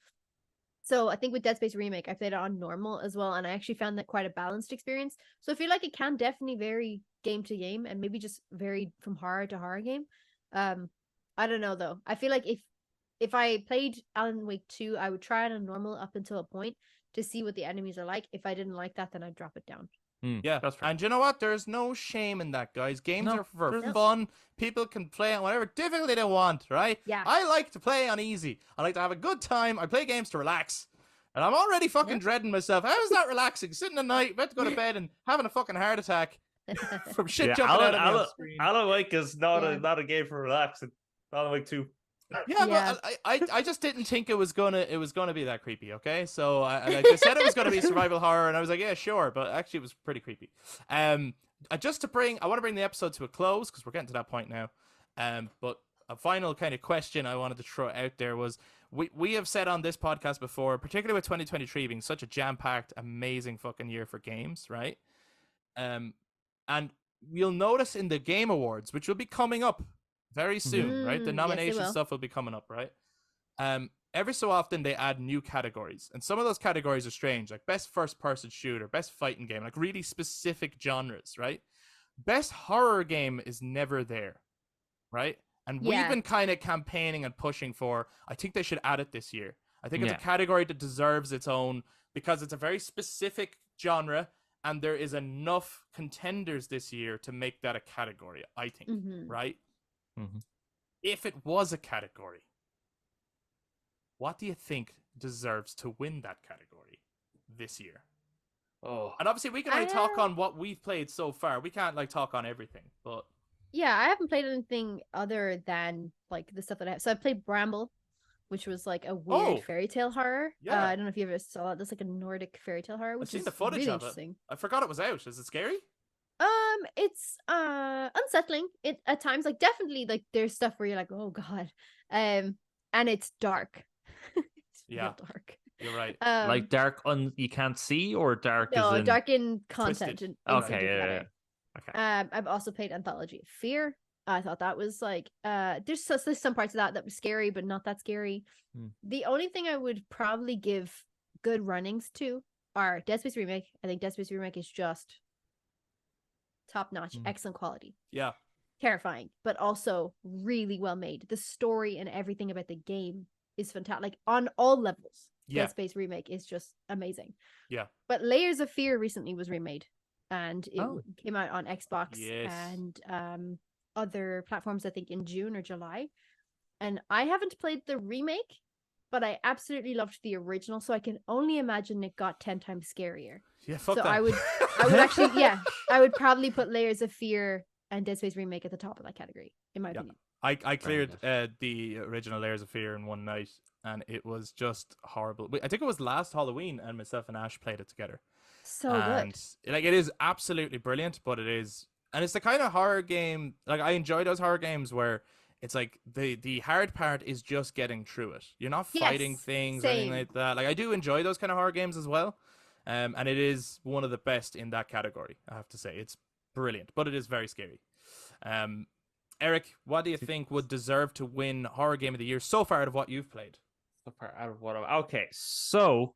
So I think with Dead Space Remake, I played it on normal as well, and I actually found that quite a balanced experience. So I feel like it can definitely vary game to game, and maybe just vary from horror to horror game. I don't know though. I feel like if I played Alan Wake 2, I would try it on normal up until a point to see what the enemies are like. If I didn't like that, then I'd drop it down. Yeah, that's right. And you know what? There's no shame in that, guys. Games No, are for there isn't. fun. People can play on whatever difficulty they want, right? Yeah. I like to play on easy. I like to have a good time. I play games to relax. And I'm already fucking dreading myself. How is that relaxing? Sitting at night, about to go to bed and having a fucking heart attack from shit jumping out at me on screen. Alan Wake is not a game for relaxing. Alan Wake 2. Yeah, but I just didn't think it was gonna be that creepy. Okay, so like they said it was gonna be survival horror, and I was like, yeah, sure, but actually it was pretty creepy. I want to bring the episode to a close because we're getting to that point now. But a final kind of question I wanted to throw out there was we have said on this podcast before, particularly with 2023 being such a jam-packed, amazing fucking year for games, right? And you'll notice in the Game Awards, which will be coming up very soon, right? The nomination stuff will be coming up, right? Every so often they add new categories, and some of those categories are strange, like best first-person shooter, best fighting game, like really specific genres, right? Best horror game is never there, right? And we've been kind of campaigning and pushing for, I think they should add it this year. I think it's a category that deserves its own because it's a very specific genre, and there is enough contenders this year to make that a category, I think, right? Mm-hmm. If it was a category, what do you think deserves to win that category this year? Oh, and obviously we can only talk on what we've played so far. We can't like talk on everything, but yeah, I haven't played anything other than like the stuff that I have. So I played Bramble, which was like a weird fairy tale horror. Yeah, I don't know if you ever saw it. That's like a Nordic fairy tale horror, which I've seen is the footage really of interesting. I forgot it was out. Is it scary? It's unsettling. It at times like definitely like there's stuff where you're like, oh god, and it's dark. It's real dark. You're right. Like dark you can't see, or dark no, is in... dark in content. Okay, yeah. Okay. I've also played Anthology of Fear. I thought that was like there's some parts of that was scary, but not that scary. The only thing I would probably give good runnings to are Dead Space Remake. I think Dead Space Remake is just top notch, excellent quality. Yeah. Terrifying, but also really well made. The story and everything about the game is fantastic. Like on all levels. Dead Space Remake is just amazing. Yeah. But Layers of Fear recently was remade, and it came out on Xbox and other platforms, I think in June or July. And I haven't played the remake, but I absolutely loved the original, so I can only imagine it got 10 times scarier. Yeah, fuck so that. I would actually, I would probably put Layers of Fear and Dead Space Remake at the top of that category, in my opinion. I cleared the original Layers of Fear in one night, and it was just horrible. I think it was last Halloween, and myself and Ash played it together. So good. Like, it is absolutely brilliant, but it's the kind of horror game, like I enjoy those horror games where it's like the hard part is just getting through it. You're not fighting things or anything like that. Like I do enjoy those kind of horror games as well. And it is one of the best in that category, I have to say. It's brilliant, but it is very scary. Eric, what do you think would deserve to win horror game of the year so far out of what you've played? Okay, so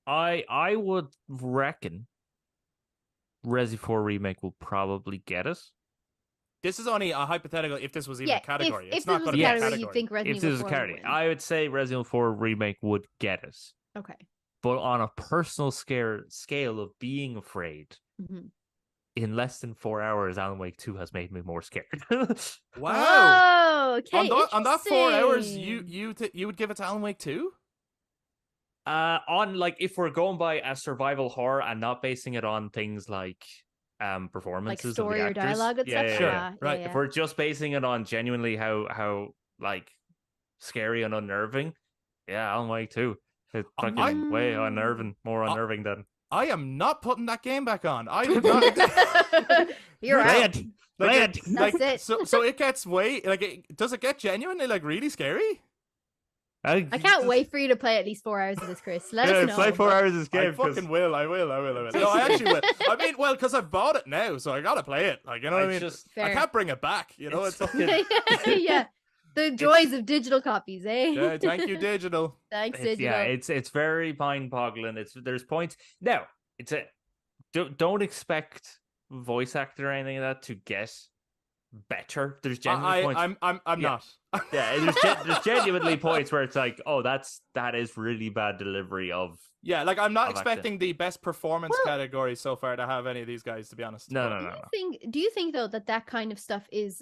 I would reckon Resi 4 Remake will probably get it. This is only a hypothetical if this was even a category. It's not going to be a category. You think Resident Evil 4 would win. I would say Resident Evil 4 Remake would get it. Okay. But on a personal scale of being afraid, in less than 4 hours, Alan Wake 2 has made me more scared. Wow. Oh, okay. On that 4 hours, you would give it to Alan Wake 2? On like if we're going by a survival horror and not basing it on things like performances, like story of the or actors. dialogue, etc. Sure. Right. If we're just basing it on genuinely how like scary and unnerving, Alan Wake 2. It's fucking way unnerving, more unnerving than. I am not putting that game back on. I would not. You're out. That's it. So it gets does it get genuinely like really scary? I can't wait for you to play at least 4 hours of this, Chris. Let us know. Play 4 hours of this game. I fucking will. I will. No, I actually will. I mean, well, because I've bought it now, so I gotta play it. Like, you know what I mean? I can't bring it back. You know, it's fucking... yeah. The joys of digital copies, eh? Yeah, thank you, digital. Thanks, digital. Yeah, it's very mind-boggling. There's points. No, don't expect voice actor or anything like that to get better. There's genuine points. I'm Yeah. not. Yeah, there's genuinely points where it's like, oh, that is really bad delivery of. Yeah, like I'm not Of expecting the best performance category so far to have any of these guys, to be honest. No, but- no, no, no. Do you think though that kind of stuff is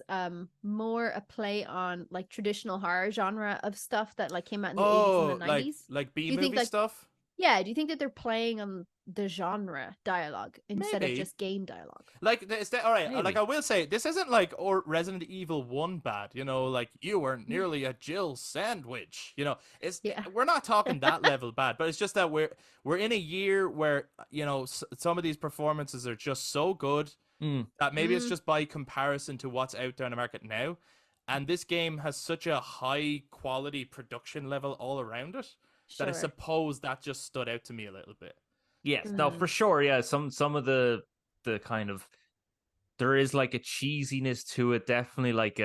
more a play on like traditional horror genre of stuff that like came out in the 80s and the 90s? like B Do you think, movie like, stuff. Yeah, do you think that they're playing on the genre dialogue instead Maybe. of just game dialogue? Like, all right. Like, Maybe. I will say, this isn't like or Resident Evil 1 bad. You know, like you were nearly a Jill sandwich. You know, we're not talking that level bad, but it's just that we're in a year where some of these performances are just so good that maybe it's just by comparison to what's out there in the market now, and this game has such a high quality production level all around it that I suppose that just stood out to me a little bit. Yes, no, for sure. Yeah, some of the kind of, there is like a cheesiness to it. Definitely like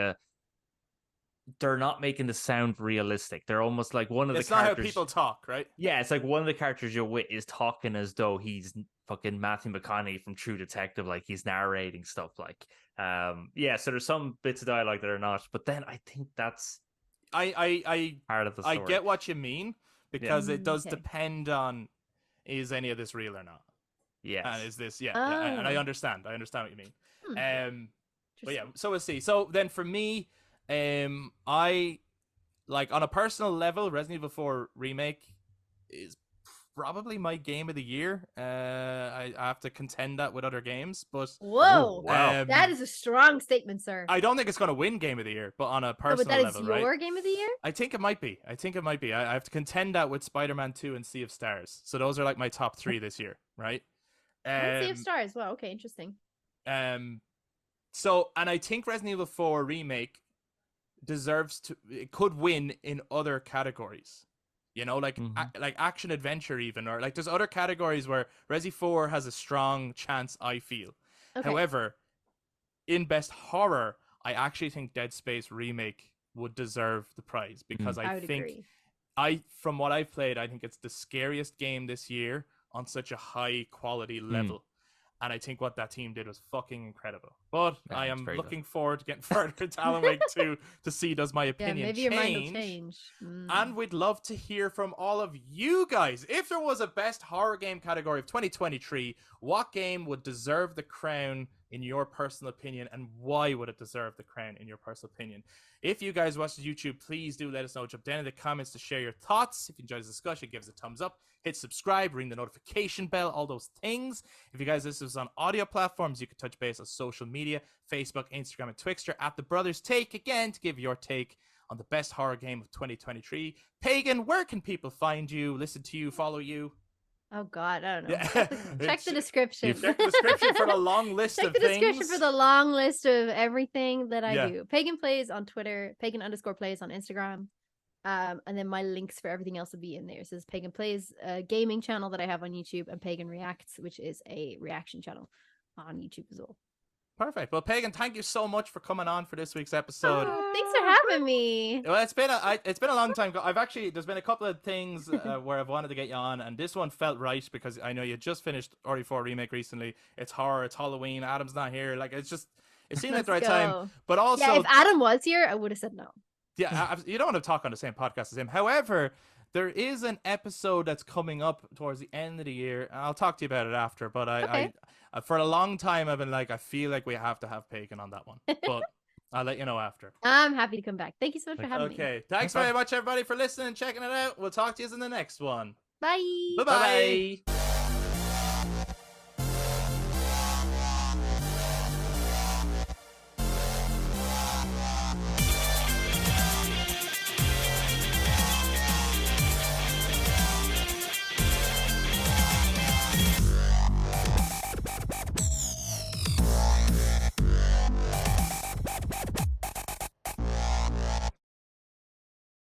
they're not making the sound realistic. They're almost like one of the characters. It's not how people talk, right? Yeah, it's like one of the characters you're with is talking as though he's fucking Matthew McConaughey from True Detective, like he's narrating stuff. Like, yeah. So there's some bits of dialogue that are not, but then I think that's I part of the story. I get what you mean, because it does depend on, is any of this real or not? Yes. And is this and I understand what you mean. But yeah, so we'll see. So then for me, I like, on a personal level, Resident Evil 4 Remake is probably my game of the year. I have to contend that with other games, but whoa, wow, that is a strong statement, sir. I don't think it's going to win game of the year, but on a personal but that level, is right? your game of the year? I think it might be. I have to contend that with Spider-Man 2 and Sea of Stars. So those are like my top 3 this year, right? Sea of Stars. Wow, okay, interesting. So, and I think Resident Evil 4 Remake it could win in other categories. You know, like like action adventure even, or like there's other categories where Resi 4 has a strong chance, I feel. Okay. However, in best horror, I actually think Dead Space Remake would deserve the prize, because I think agree. From what I've played, I think it's the scariest game this year on such a high quality level. And I think what that team did was fucking incredible. But I am looking forward to getting further into Alan Wake 2 to see, does my opinion maybe change? your mind will change. And we'd love to hear from all of you guys. If there was a best horror game category of 2023, what game would deserve the crown in your personal opinion, and why would it deserve the crown in your personal opinion? If you guys watch YouTube, please do let us know. Jump down in the comments to share your thoughts. If you enjoyed the discussion, give us a thumbs up, hit subscribe, ring the notification bell, all those things. If you guys listen to us on audio platforms, you can touch base on social media, Facebook, Instagram, and Twixter at The Brothers Take, again, to give your take on the best horror game of 2023. Pagan, where can people find you, listen to you, follow you? Oh God, I don't know. Yeah. Check the description. Check the description for the long list of things. Check the description for the long list of everything that I Yeah. do. Pagan Plays on Twitter, Pagan_plays on Instagram. And then my links for everything else will be in there. So it's Pagan Plays, a gaming channel that I have on YouTube, and Pagan Reacts, which is a reaction channel on YouTube as well. Perfect. Well, Pagan, thank you so much for coming on for this week's episode. Oh, thanks for having me. Well, it's been a long time. There's been a couple of things where I've wanted to get you on, and this one felt right because I know you just finished RE4 Remake recently. It's horror, it's Halloween. Adam's not here. Like, it seemed like the right time. But also, yeah, if Adam was here, I would have said no. Yeah, you don't want to talk on the same podcast as him. However, there is an episode that's coming up towards the end of the year, and I'll talk to you about it after. But I for a long time, I've been like, I feel like we have to have Pagan on that one. But I'll let you know after. I'm happy to come back. Thank you so much for having me. Okay. Thanks very much, everybody, for listening and checking it out. We'll talk to you in the next one. Bye. Bye-bye.